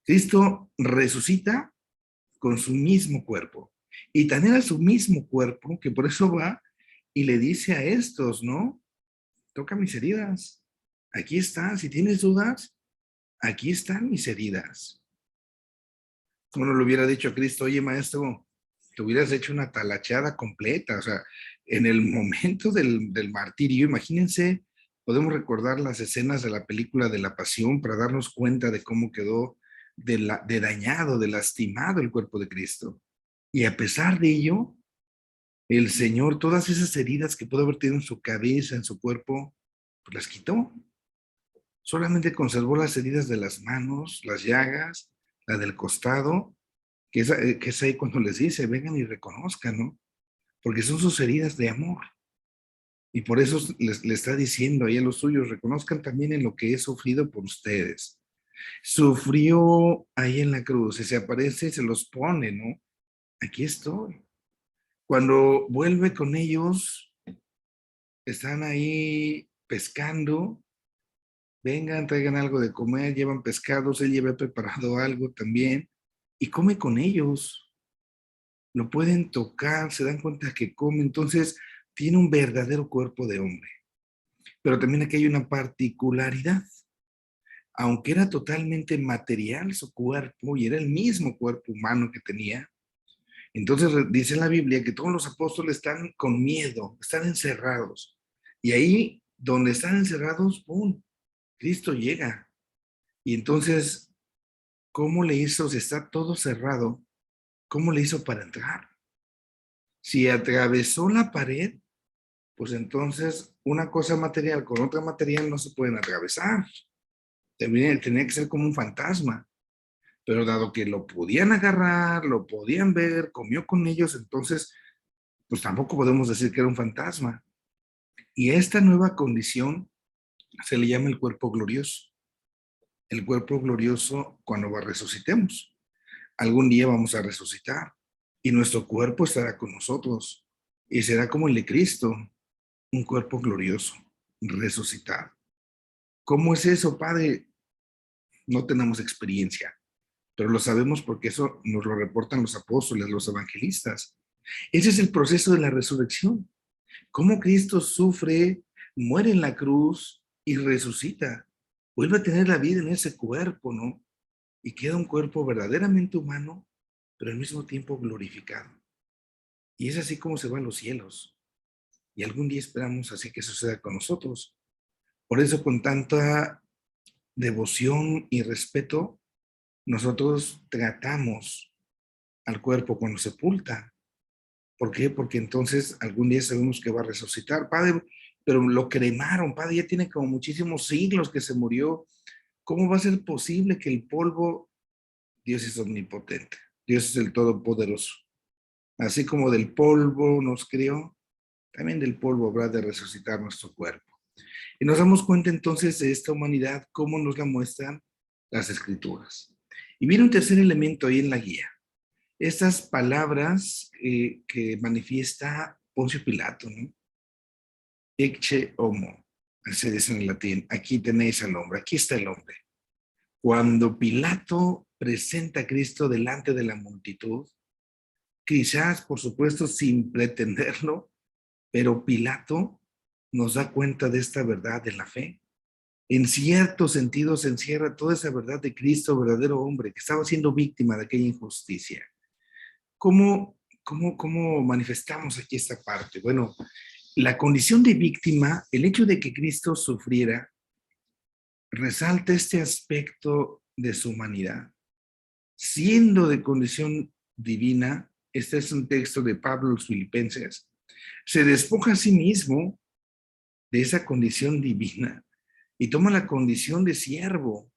A: Cristo resucita con su mismo cuerpo. Y tan era su mismo cuerpo que por eso va y le dice a estos, ¿no? Toca mis heridas. Aquí está. Si tienes dudas, aquí están mis heridas. Como no le hubiera dicho a Cristo, oye, maestro, te hubieras hecho una talachada completa. O sea, en el momento del martirio, imagínense, podemos recordar las escenas de la película de la Pasión para darnos cuenta de cómo quedó de dañado, de lastimado el cuerpo de Cristo. Y a pesar de ello, el Señor, todas esas heridas que pudo haber tenido en su cabeza, en su cuerpo, pues las quitó. Solamente conservó las heridas de las manos, las llagas, la del costado, que es ahí cuando les dice, vengan y reconozcan, ¿no? Porque son sus heridas de amor. Y por eso le está diciendo ahí a los suyos, reconozcan también en lo que he sufrido por ustedes. Sufrió ahí en la cruz, y se aparece, se los pone, ¿no? Aquí estoy. Cuando vuelve con ellos, están ahí pescando, vengan, traigan algo de comer, llevan pescados, él lleva preparado algo también, y come con ellos. Lo pueden tocar, se dan cuenta que come, entonces tiene un verdadero cuerpo de hombre. Pero también aquí hay una particularidad. Aunque era totalmente material su cuerpo y era el mismo cuerpo humano que tenía, entonces dice la Biblia que todos los apóstoles están con miedo, están encerrados. Y ahí donde están encerrados, ¡pum! Cristo llega. Y entonces, ¿cómo le hizo? Si está todo cerrado, ¿cómo le hizo para entrar? Si atravesó la pared, pues entonces una cosa material con otra material no se pueden atravesar. Tenía que ser como un fantasma. Pero dado que lo podían agarrar, lo podían ver, comió con ellos, entonces, pues tampoco podemos decir que era un fantasma. Y a esta nueva condición se le llama el cuerpo glorioso. El cuerpo glorioso cuando resucitemos. Algún día vamos a resucitar y nuestro cuerpo estará con nosotros y será como el de Cristo, un cuerpo glorioso, resucitar. ¿Cómo es eso, Padre? No tenemos experiencia. pero lo sabemos porque eso nos lo reportan los apóstoles, los evangelistas. Ese es el proceso de la resurrección. Cómo Cristo sufre, muere en la cruz y resucita. Vuelve a tener la vida en ese cuerpo, ¿no? Y queda un cuerpo verdaderamente humano, pero al mismo tiempo glorificado. Y es así como se va a los cielos. Y algún día esperamos así que suceda con nosotros. Por eso, con tanta devoción y respeto, nosotros tratamos al cuerpo cuando sepulta. ¿Por qué? Porque entonces algún día sabemos que va a resucitar. Padre, pero lo cremaron, padre, ya tiene como muchísimos siglos que se murió. ¿Cómo va a ser posible que el polvo, Dios es omnipotente, Dios es el Todopoderoso? Así como del polvo nos crió, también del polvo habrá de resucitar nuestro cuerpo. Y nos damos cuenta entonces de esta humanidad, cómo nos la muestran las Escrituras. Y viene un tercer elemento ahí en la guía. Estas palabras que manifiesta Poncio Pilato, ¿no? Ecce homo, se dice en latín, aquí tenéis al hombre, aquí está el hombre. Cuando Pilato presenta a Cristo delante de la multitud, quizás, por supuesto, sin pretenderlo, pero Pilato nos da cuenta de esta verdad de la fe. En cierto sentido se encierra toda esa verdad de Cristo, verdadero hombre, que estaba siendo víctima de aquella injusticia. ¿Cómo manifestamos aquí esta parte? Bueno, la condición de víctima, el hecho de que Cristo sufriera, resalta este aspecto de su humanidad. Siendo de condición divina, este es un texto de Pablo los Filipenses, se despoja a sí mismo de esa condición divina y toma la condición de siervo.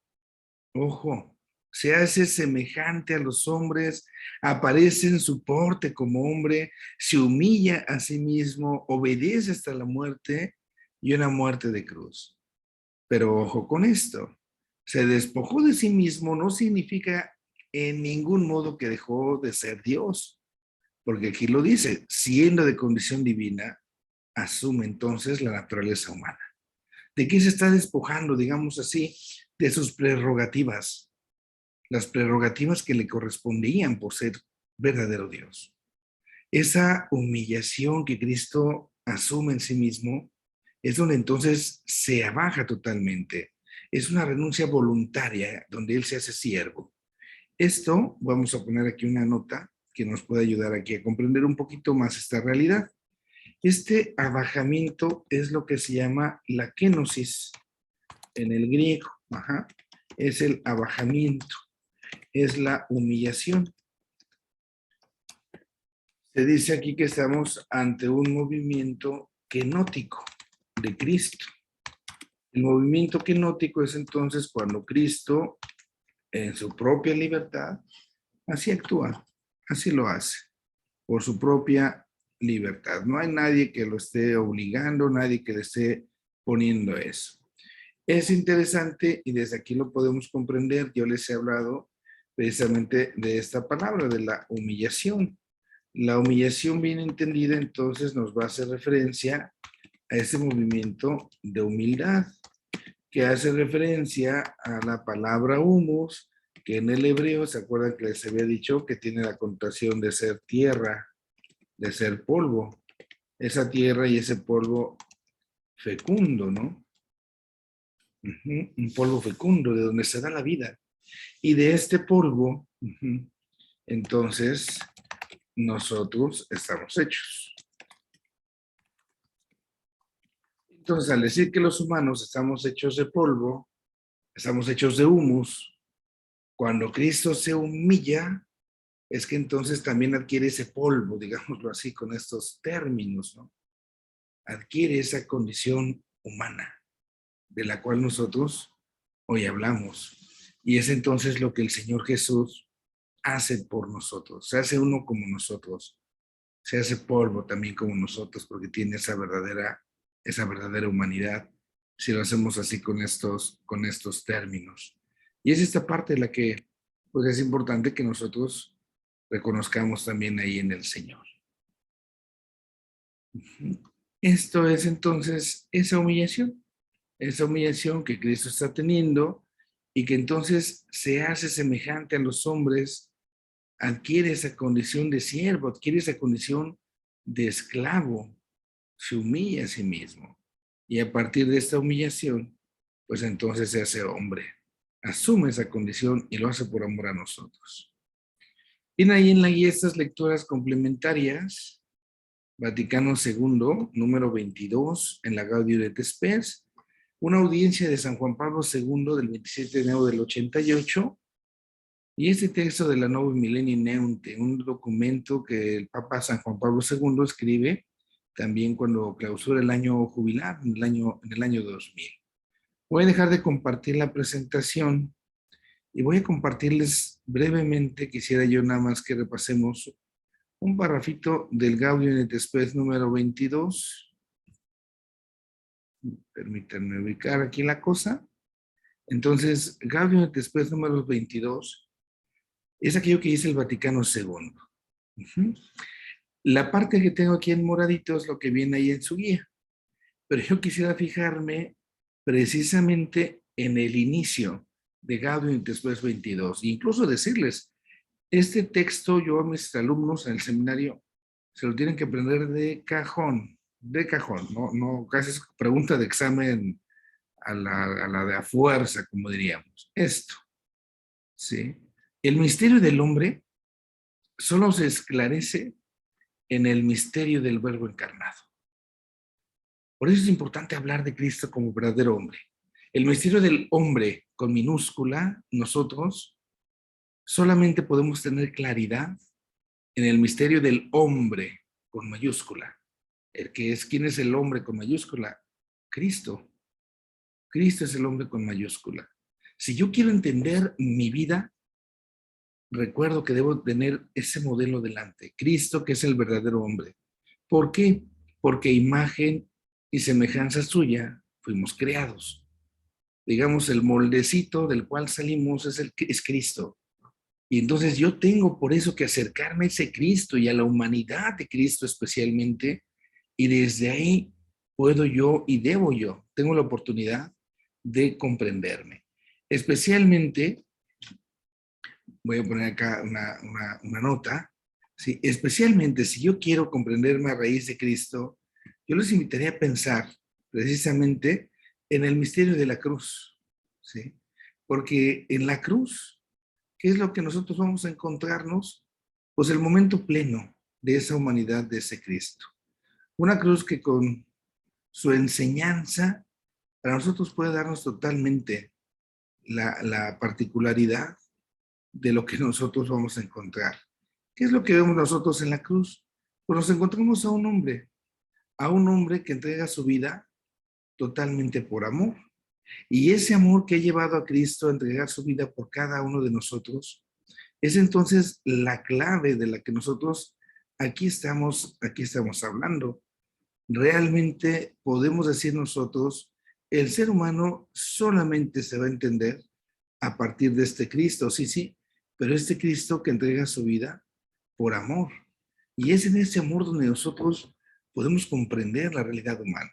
A: Ojo, se hace semejante a los hombres, aparece en su porte como hombre, se humilla a sí mismo, obedece hasta la muerte y una muerte de cruz. Pero ojo con esto, se despojó de sí mismo no significa en ningún modo que dejó de ser Dios, porque aquí lo dice, siendo de condición divina, asume entonces la naturaleza humana. ¿De qué se está despojando, digamos así? De sus prerrogativas, las prerrogativas que le correspondían por ser verdadero Dios. Esa humillación que Cristo asume en sí mismo es donde entonces se abaja totalmente. Es una renuncia voluntaria donde Él se hace siervo. Esto, vamos a poner aquí una nota que nos puede ayudar aquí a comprender un poquito más esta realidad. Este abajamiento es lo que se llama la kenosis en el griego. Ajá. Es el abajamiento, es la humillación. Se dice aquí que estamos ante un movimiento kenótico de Cristo. El movimiento kenótico es entonces cuando Cristo, en su propia libertad, así actúa, así lo hace, por su propia libertad. No hay nadie que lo esté obligando, nadie que le esté poniendo eso. Es interesante y desde aquí lo podemos comprender. Yo les he hablado precisamente de esta palabra, de la humillación. La humillación bien entendida entonces nos va a hacer referencia a ese movimiento de humildad que hace referencia a la palabra humus, que en el hebreo, ¿se acuerdan que les había dicho que tiene la connotación de ser tierra, de ser polvo? Esa tierra y ese polvo fecundo, ¿no? Un polvo fecundo, de donde se da la vida. Y de este polvo, entonces, nosotros estamos hechos. Entonces, al decir que los humanos estamos hechos de polvo, estamos hechos de humus, cuando Cristo se humilla, es que entonces también adquiere ese polvo, digámoslo así, con estos términos, ¿no? Adquiere esa condición humana, de la cual nosotros hoy hablamos. Y es entonces lo que el Señor Jesús hace por nosotros. Se hace uno como nosotros. Se hace polvo también como nosotros porque tiene esa verdadera humanidad, si lo hacemos así con estos términos. Y es esta parte de la que pues es importante que nosotros reconozcamos también ahí en el Señor. Esto es entonces esa humillación que Cristo está teniendo y que entonces se hace semejante a los hombres, adquiere esa condición de siervo, adquiere esa condición de esclavo, se humilla a sí mismo. Y a partir de esta humillación, pues entonces se hace hombre, asume esa condición y lo hace por amor a nosotros. Tiene ahí en la guía estas lecturas complementarias, Vaticano II, número 22, en la Gaudium et Spes, una audiencia de San Juan Pablo II del 27 de enero del 88, y este texto de la Novum Millennium Neunte, un documento que el Papa San Juan Pablo II escribe también cuando clausura el año jubilar, en el año 2000. Voy a dejar de compartir la presentación y voy a compartirles brevemente, quisiera yo nada más que repasemos un parrafito del Gaudium et Spes número 22. Permítanme ubicar aquí la cosa. Entonces, Gaudium et Spes número 22 es aquello que dice el Vaticano II. La parte que tengo aquí en moradito es lo que viene ahí en su guía, pero yo quisiera fijarme precisamente en el inicio de Gaudium et Spes 22, e incluso decirles, este texto yo a mis alumnos en el seminario se lo tienen que aprender de cajón, no casi es pregunta de examen a la de a fuerza, como diríamos. Esto, ¿sí? El misterio del hombre solo se esclarece en el misterio del Verbo encarnado. Por eso es importante hablar de Cristo como verdadero hombre. El misterio del hombre con minúscula, nosotros solamente podemos tener claridad en el misterio del hombre con mayúscula. El que es, ¿quién es el hombre con mayúscula? Cristo. Cristo es el hombre con mayúscula. Si yo quiero entender mi vida, recuerdo que debo tener ese modelo delante. Cristo, que es el verdadero hombre. ¿Por qué? Porque imagen y semejanza suya fuimos creados. Digamos, el moldecito del cual salimos es Cristo. Y entonces yo tengo por eso que acercarme a ese Cristo y a la humanidad de Cristo especialmente, y desde ahí puedo yo y debo yo, tengo la oportunidad de comprenderme. Especialmente, voy a poner acá una nota, ¿sí? Especialmente si yo quiero comprenderme a raíz de Cristo, yo les invitaría a pensar precisamente en el misterio de la cruz, ¿sí? Porque en la cruz, ¿qué es lo que nosotros vamos a encontrarnos? Pues el momento pleno de esa humanidad, de ese Cristo. Una cruz que con su enseñanza para nosotros puede darnos totalmente la particularidad de lo que nosotros vamos a encontrar. ¿Qué es lo que vemos nosotros en la cruz? Pues nos encontramos a un hombre que entrega su vida totalmente por amor. Y ese amor que ha llevado a Cristo a entregar su vida por cada uno de nosotros, es entonces la clave de la que nosotros aquí estamos hablando. Realmente podemos decir nosotros, el ser humano solamente se va a entender a partir de este Cristo, sí, sí, pero este Cristo que entrega su vida por amor. Y es en ese amor donde nosotros podemos comprender la realidad humana.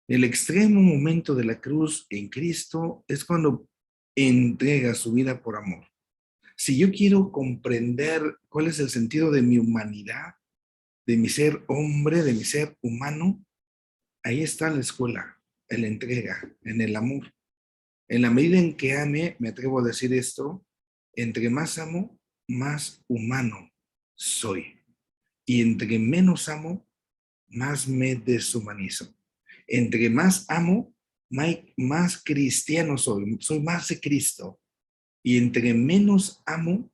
A: El extremo momento de la cruz en Cristo es cuando entrega su vida por amor. Si yo quiero comprender cuál es el sentido de mi humanidad, de mi ser hombre, de mi ser humano, ahí está la escuela, en la entrega, en el amor. En la medida en que ame, me atrevo a decir esto, entre más amo, más humano soy. Y entre menos amo, más me deshumanizo. Entre más amo, más cristiano soy más de Cristo. Y entre menos amo,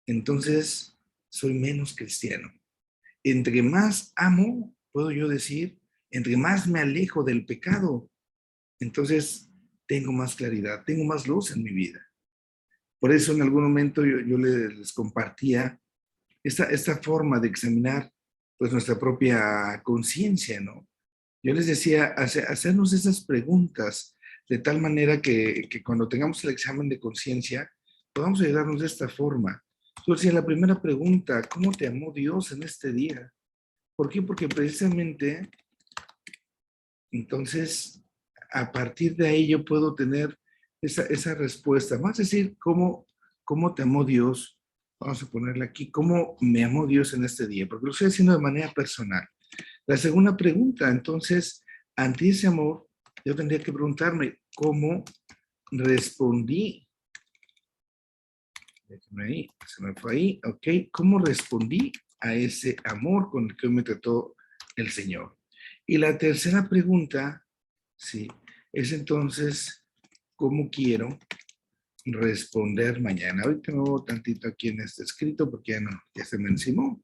A: entonces soy menos cristiano. Entre más amo, puedo yo decir, entre más me alejo del pecado, entonces tengo más claridad, tengo más luz en mi vida. Por eso en algún momento yo les compartía esta forma de examinar pues nuestra propia conciencia, ¿no? Yo les decía, hacernos esas preguntas de tal manera que cuando tengamos el examen de conciencia, podamos ayudarnos de esta forma. Yo decía, la primera pregunta, ¿cómo te amó Dios en este día? ¿Por qué? Porque precisamente, entonces, a partir de ahí yo puedo tener esa respuesta. Vamos a decir cómo te amó Dios. Vamos a ponerle aquí, cómo me amó Dios en este día, porque lo estoy haciendo de manera personal. La segunda pregunta, entonces, ante ese amor, yo tendría que preguntarme cómo respondí. Déjame ahí, se me fue ahí, ok. ¿Cómo respondí a ese amor con el que me trató el Señor? Y la tercera pregunta, sí, es entonces, ¿cómo quiero responder mañana? Ahorita me muevo tantito aquí en este escrito porque ya no, ya se me encimó,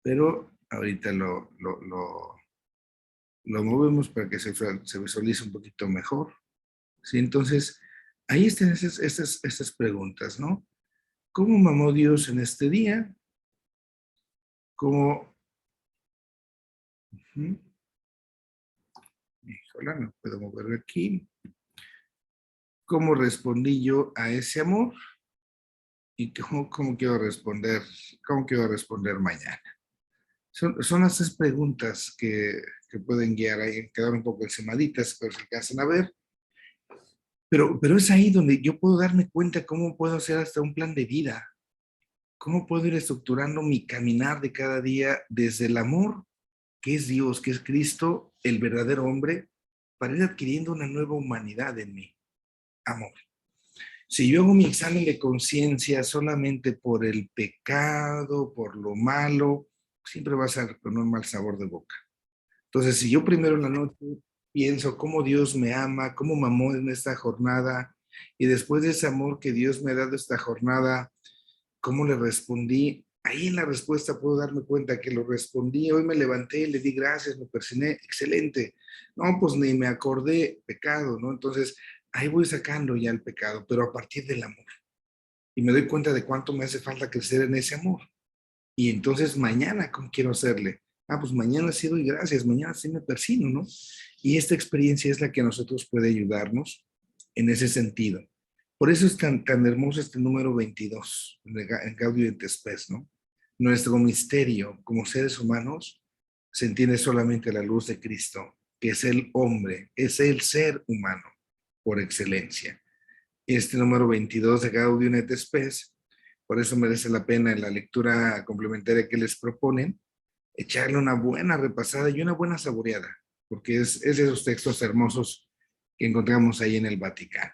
A: pero ahorita lo movemos para que se visualice un poquito mejor. ¿Sí? Entonces, ahí están estas preguntas, ¿no? ¿Cómo me amó Dios en este día? ¿Cómo? Híjole, no puedo mover aquí. ¿Cómo respondí yo a ese amor? ¿Y cómo quiero responder mañana? Son las tres preguntas que pueden guiar ahí, quedar un poco encimaditas, pero se alcanzan a ver. Pero es ahí donde yo puedo darme cuenta cómo puedo hacer hasta un plan de vida, cómo puedo ir estructurando mi caminar de cada día desde el amor, que es Dios, que es Cristo, el verdadero hombre, para ir adquiriendo una nueva humanidad en mí. Amor. Si yo hago mi examen de conciencia solamente por el pecado, por lo malo, siempre va a ser con un mal sabor de boca. Entonces, si yo primero en la noche pienso cómo Dios me ama, cómo me amó en esta jornada, y después de ese amor que Dios me ha dado esta jornada, cómo le respondí, ahí en la respuesta puedo darme cuenta que lo respondí, hoy me levanté, le di gracias, me persiné, excelente. No, pues ni me acordé, pecado, ¿no? Entonces, ahí voy sacando ya el pecado, pero a partir del amor. Y me doy cuenta de cuánto me hace falta crecer en ese amor. Y entonces mañana, ¿cómo quiero hacerle? Ah, pues mañana sí doy gracias, mañana sí me persino, ¿no? Y esta experiencia es la que a nosotros puede ayudarnos en ese sentido. Por eso es tan hermoso este número 22 en Gaudium et Spes, ¿no? Nuestro misterio como seres humanos se entiende solamente a la luz de Cristo, que es el hombre, es el ser humano por excelencia. Este número 22 de Gaudium et Spes, por eso merece la pena en la lectura complementaria que les proponen, echarle una buena repasada y una buena saboreada, porque es de esos textos hermosos que encontramos ahí en el Vaticano.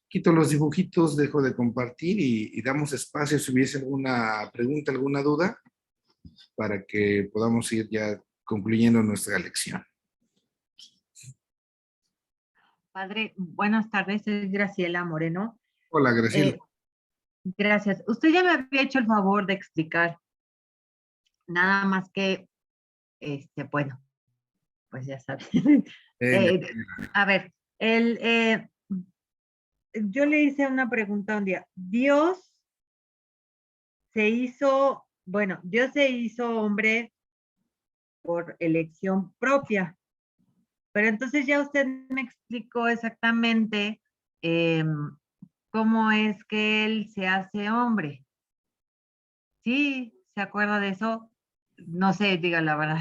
A: Quito los dibujitos, dejo de compartir y damos espacio si hubiese alguna pregunta, alguna duda, para que podamos ir ya concluyendo nuestra lección.
B: Padre, buenas tardes, es Graciela Moreno.
A: Hola, Graciela.
B: Gracias. Usted ya me había hecho el favor de explicar, nada más que, bueno, pues ya sabes. A ver, yo le hice una pregunta un día. Dios se hizo hombre por elección propia, pero entonces ya usted me explicó exactamente cómo es que él se hace hombre. ¿Sí? ¿Se acuerda de eso? No sé, diga la verdad,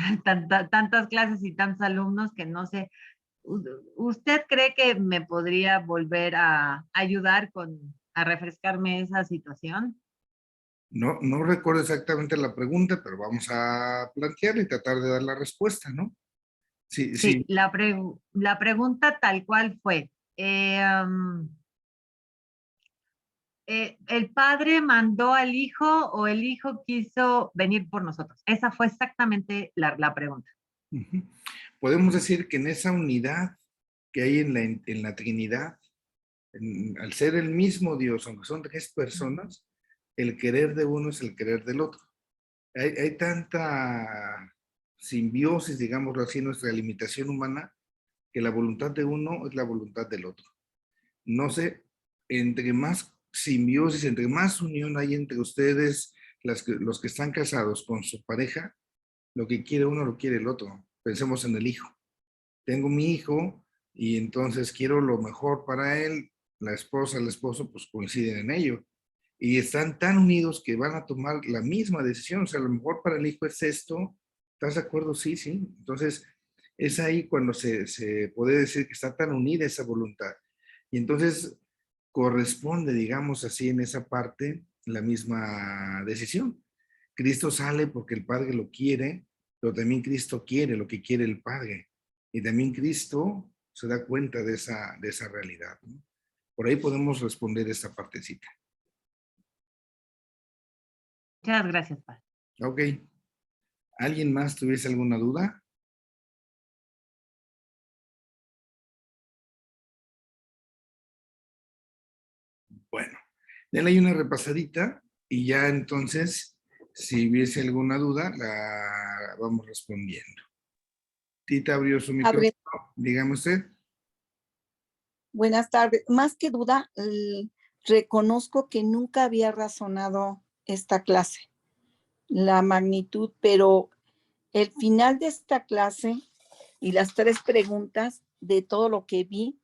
B: tantas clases y tantos alumnos que no sé. ¿Usted cree que me podría volver a ayudar a refrescarme esa situación?
A: No recuerdo exactamente la pregunta, pero vamos a plantearla y tratar de dar la respuesta, ¿no? Sí, sí.
B: Sí, la pregunta tal cual fue. ¿El padre mandó al hijo o el hijo quiso venir por nosotros? Esa fue exactamente la pregunta.
A: Podemos decir que en esa unidad que hay en la Trinidad, al ser el mismo Dios, aunque son tres personas, el querer de uno es el querer del otro. Hay tanta simbiosis, digámoslo así, nuestra limitación humana, que la voluntad de uno es la voluntad del otro. No sé, entre más simbiosis, entre más unión hay entre ustedes, los que están casados con su pareja, lo que quiere uno lo quiere el otro. Pensemos en el hijo. Tengo mi hijo y entonces quiero lo mejor para él, la esposa, el esposo, pues coinciden en ello. Y están tan unidos que van a tomar la misma decisión. O sea, a lo mejor para el hijo es esto. ¿Estás de acuerdo? Sí, sí. Entonces, es ahí cuando se puede decir que está tan unida esa voluntad. Y entonces corresponde, digamos así, en esa parte, la misma decisión. Cristo sale porque el Padre lo quiere, pero también Cristo quiere lo que quiere el Padre. Y también Cristo se da cuenta de esa realidad, ¿no? Por ahí podemos responder esa partecita.
B: Muchas gracias, padre.
A: Ok. ¿Alguien más tuviese alguna duda? Bueno, denle ahí una repasadita y ya entonces, si hubiese alguna duda, la vamos respondiendo. Tita abrió su micrófono.
C: Padre,
A: Dígame usted.
C: buenas tardes. Más que duda, reconozco que nunca había razonado esta clase, la magnitud, pero el final de esta clase y las 3 preguntas de todo lo que vi,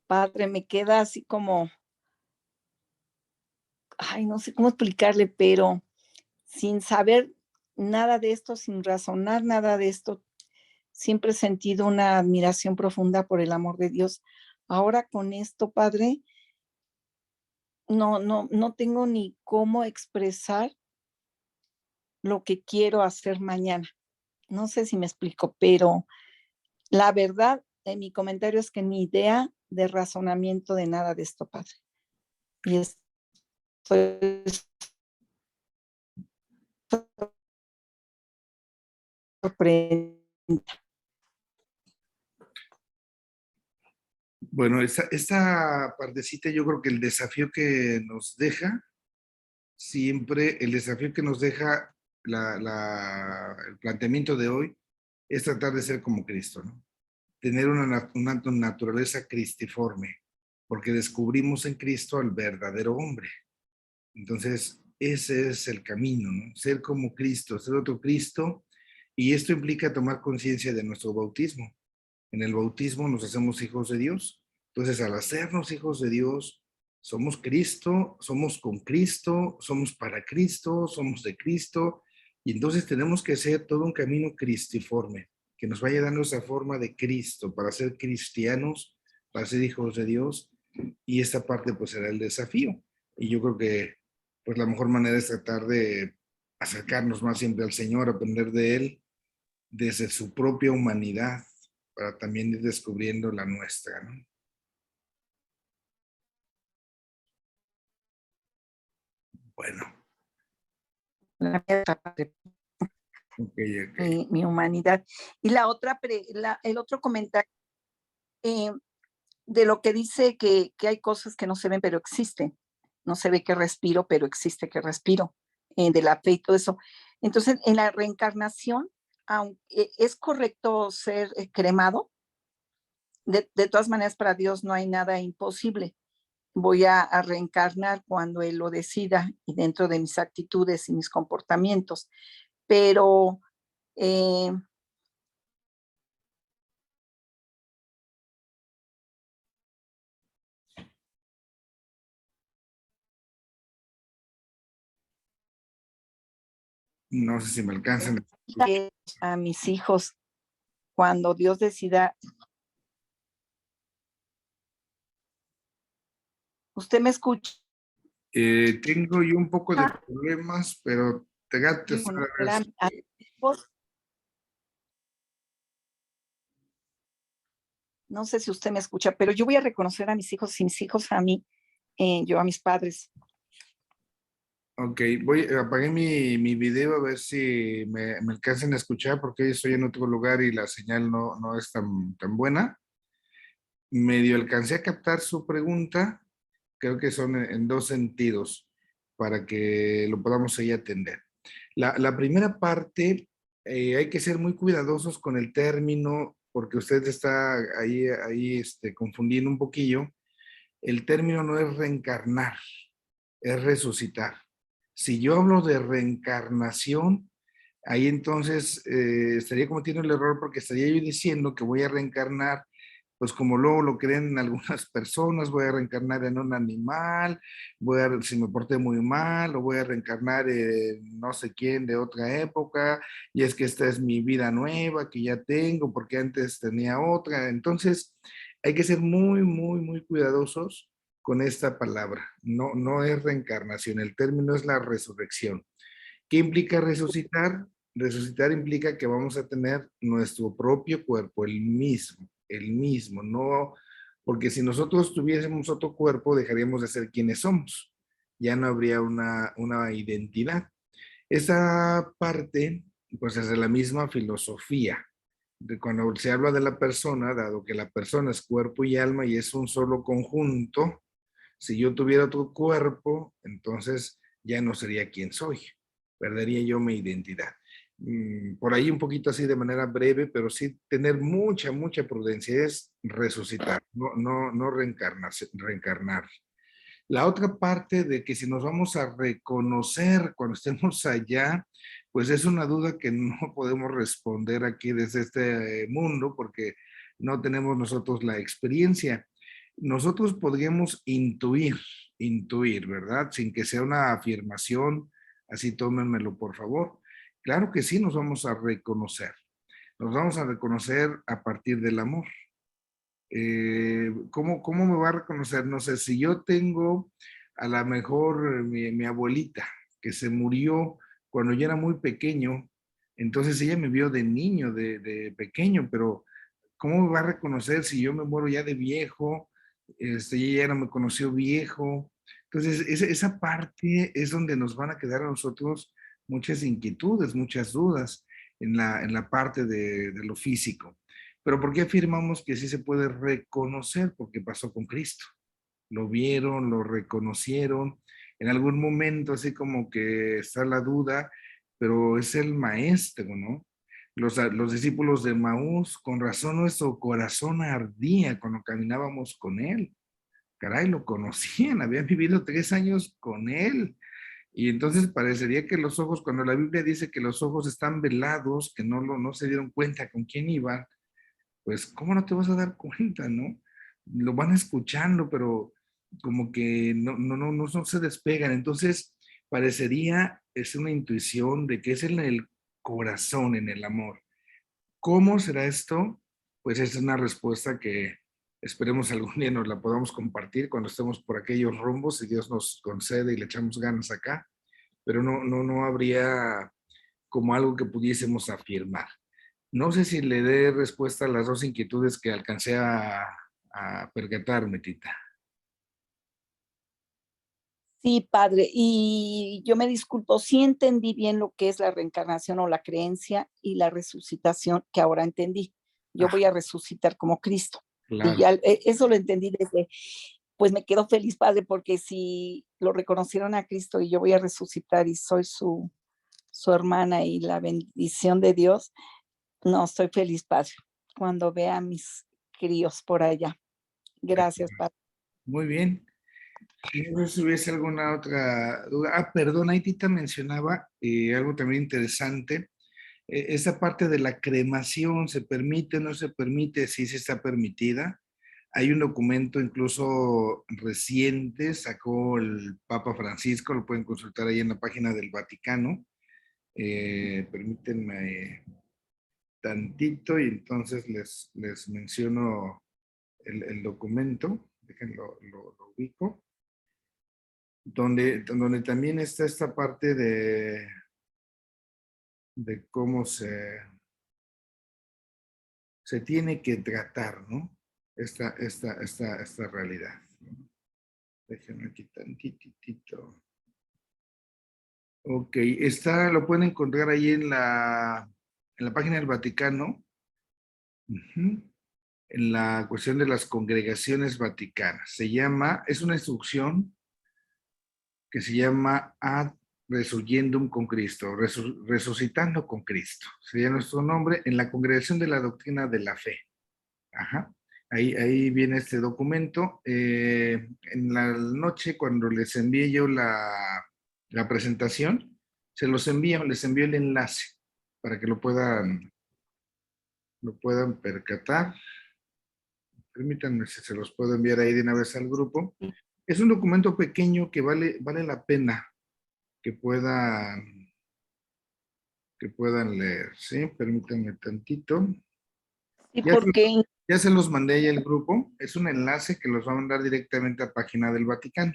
C: padre, me queda así como, ay, no sé cómo explicarle, pero sin saber nada de esto, sin razonar nada de esto, siempre he sentido una admiración profunda por el amor de Dios. Ahora con esto, padre, no tengo ni cómo expresar lo que quiero hacer mañana. No sé si me explico, pero la verdad, en mi comentario es que ni idea de razonamiento de nada de esto, padre. Y estoy sorprendida.
A: Bueno, esta partecita yo creo que el desafío que nos deja, siempre el desafío que nos deja el planteamiento de hoy es tratar de ser como Cristo, ¿no? Tener una naturaleza cristiforme, porque descubrimos en Cristo al verdadero hombre. Entonces, ese es el camino, ¿no? Ser como Cristo, ser otro Cristo, y esto implica tomar conciencia de nuestro bautismo. En el bautismo nos hacemos hijos de Dios. Entonces, al hacernos hijos de Dios, somos Cristo, somos con Cristo, somos para Cristo, somos de Cristo, y entonces tenemos que hacer todo un camino cristiforme, que nos vaya dando esa forma de Cristo, para ser cristianos, para ser hijos de Dios, y esta parte pues será el desafío. Y yo creo que pues la mejor manera es tratar de acercarnos más siempre al Señor, aprender de Él desde su propia humanidad, para también ir descubriendo la nuestra, ¿no? Bueno,
C: La mía, padre,
A: ok, ok.
C: mi humanidad. Y la otra, el otro comentario eh, de lo que dice que hay cosas que no se ven, pero existen. No se ve que respiro, pero existe que respiro, de la fe y todo eso. Entonces, en la reencarnación, aunque es correcto ser cremado, de todas maneras para Dios no hay nada imposible. Voy a reencarnar cuando Él lo decida y dentro de mis actitudes y mis comportamientos. Pero eh,
A: No sé si me alcanzan.
C: a mis hijos, cuando Dios decida, ¿usted me escucha?
A: Tengo yo un poco de problemas, pero te gato.
C: Conocer a mis hijos. No sé si usted me escucha, pero yo voy a reconocer a mis hijos y mis hijos a mí, yo a mis padres.
A: Ok, apagué mi video a ver si me alcanzan a escuchar porque hoy estoy en otro lugar y la señal no es tan buena. Medio alcancé a captar su pregunta, creo que son en dos sentidos para que lo podamos ahí atender. La primera parte, hay que ser muy cuidadosos con el término porque usted está ahí confundiendo un poquillo. El término no es reencarnar, es resucitar. Si yo hablo de reencarnación, ahí entonces estaría cometiendo el error porque estaría yo diciendo que voy a reencarnar, pues como luego lo creen algunas personas, voy a reencarnar en un animal, si me porté muy mal, o voy a reencarnar en no sé quién de otra época, y es que esta es mi vida nueva que ya tengo, porque antes tenía otra. Entonces, hay que ser muy, muy, muy cuidadosos con esta palabra. No, no es reencarnación, el término es la resurrección. ¿Qué implica resucitar? Resucitar implica que vamos a tener nuestro propio cuerpo, el mismo, no, porque si nosotros tuviésemos otro cuerpo, dejaríamos de ser quienes somos. Ya no habría una identidad. Esa parte, pues es de la misma filosofía. De cuando se habla de la persona, dado que la persona es cuerpo y alma y es un solo conjunto, si yo tuviera otro cuerpo, entonces ya no sería quien soy, perdería yo mi identidad. Por ahí un poquito así de manera breve, pero sí tener mucha, mucha prudencia es resucitar, no reencarnar. La otra parte de que si nos vamos a reconocer cuando estemos allá, pues es una duda que no podemos responder aquí desde este mundo porque no tenemos nosotros la experiencia. Nosotros podríamos intuir, ¿verdad? Sin que sea una afirmación, así tómenmelo por favor. Claro que sí nos vamos a reconocer. Nos vamos a reconocer a partir del amor. ¿Cómo me va a reconocer? No sé, si yo tengo a lo mejor mi abuelita que se murió cuando yo era muy pequeño, entonces ella me vio de niño, de pequeño, pero ¿cómo me va a reconocer si yo me muero ya de viejo? Ella ya no me conoció viejo. Entonces, esa parte es donde nos van a quedar a nosotros muchas inquietudes, muchas dudas en la parte de lo físico. Pero ¿por qué afirmamos que sí se puede reconocer? Porque pasó con Cristo. Lo vieron, lo reconocieron. En algún momento así como que está la duda, pero es el maestro, ¿no? Los discípulos de Maús, con razón nuestro corazón ardía cuando caminábamos con él. Caray, lo conocían, habían vivido 3 años con él. Y entonces parecería que los ojos, cuando la Biblia dice que los ojos están velados, que no se dieron cuenta con quién iban, pues ¿cómo no te vas a dar cuenta, no? Lo van escuchando, pero como que no se despegan. Entonces, parecería, es una intuición de que es en el corazón, en el amor. ¿Cómo será esto? Pues es una respuesta que esperemos algún día nos la podamos compartir cuando estemos por aquellos rumbos, si Dios nos concede y le echamos ganas acá, pero no habría como algo que pudiésemos afirmar. No sé si le dé respuesta a las dos inquietudes que alcancé a percatarme, Tita.
C: Sí, padre. Y yo me disculpo, sí entendí bien lo que es la reencarnación o la creencia y la resucitación, que ahora entendí. Yo
A: Ah,
C: voy a resucitar como Cristo. Y
A: claro,
C: ya eso lo entendí desde, pues me quedo feliz, padre, porque si lo reconocieron a Cristo y yo voy a resucitar y soy su hermana y la bendición de Dios, no, estoy feliz, padre, cuando vea a mis críos por allá. Gracias, padre.
A: muy bien. No sé si hubiese alguna otra duda. Ah, perdón, ahí Tita mencionaba algo también interesante. Esa parte de la cremación, ¿se permite, no se permite? Sí, sí está permitida. Hay un documento incluso reciente, sacó el Papa Francisco, lo pueden consultar ahí en la página del Vaticano. Permítanme tantito y entonces les menciono el documento, déjenlo, lo ubico, donde también está esta parte de cómo se tiene que tratar, ¿no? Esta realidad, ¿no? Déjenme aquí tantitito. Ok, lo pueden encontrar ahí en la página del Vaticano. Ujú. En la cuestión de las congregaciones vaticanas. Es una instrucción que se llama Ad Resurgendum con Cristo, resucitando con Cristo. Sería nuestro nombre en la congregación de la doctrina de la fe. Ajá. Ahí viene este documento. En la noche, cuando les envié yo la presentación, les envío el enlace para que lo puedan percatar. Permítanme si se los puedo enviar ahí de una vez al grupo. Es un documento pequeño que vale la pena que puedan leer, ¿sí? Permítanme tantito.
C: Sí,
A: Ya,
C: porque
A: ya se los mandé ya el grupo. Es un enlace que los va a mandar directamente a página del Vaticano.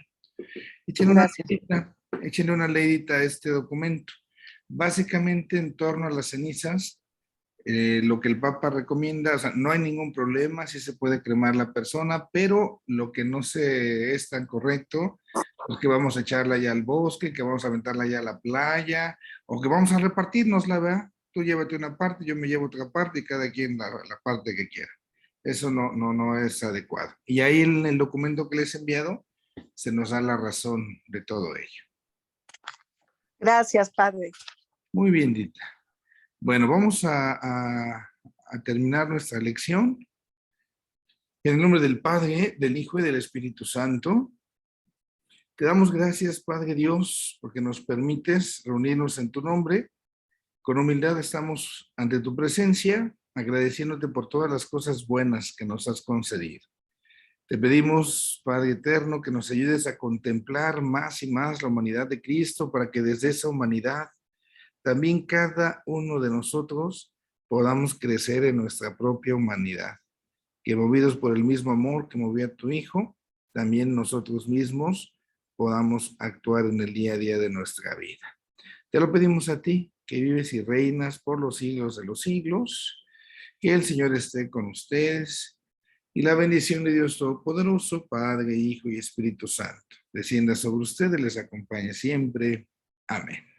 C: gracias.
A: Échenle una leidita a este documento. Básicamente en torno a las cenizas, lo que el Papa recomienda, o sea, no hay ningún problema, sí se puede cremar la persona, pero lo que no se es tan correcto es que vamos a echarla ya al bosque, que vamos a aventarla ya a la playa, o que vamos a repartirnos la ¿verdad? Tú llévate una parte, yo me llevo otra parte y cada quien la parte que quiera. Eso no es adecuado. Y ahí en el documento que les he enviado se nos da la razón de todo ello.
C: Gracias, padre.
A: Muy bien, Dita. Bueno, vamos a terminar nuestra lección. En el nombre del Padre, del Hijo y del Espíritu Santo, te damos gracias, Padre Dios, porque nos permites reunirnos en tu nombre. Con humildad estamos ante tu presencia, agradeciéndote por todas las cosas buenas que nos has concedido. Te pedimos, Padre Eterno, que nos ayudes a contemplar más y más la humanidad de Cristo para que desde esa humanidad también cada uno de nosotros podamos crecer en nuestra propia humanidad. Que movidos por el mismo amor que movía a tu Hijo, también nosotros mismos podamos actuar en el día a día de nuestra vida. Te lo pedimos a ti, que vives y reinas por los siglos de los siglos, que el Señor esté con ustedes y la bendición de Dios Todopoderoso, Padre, Hijo y Espíritu Santo, descienda sobre ustedes, les acompañe siempre. Amén.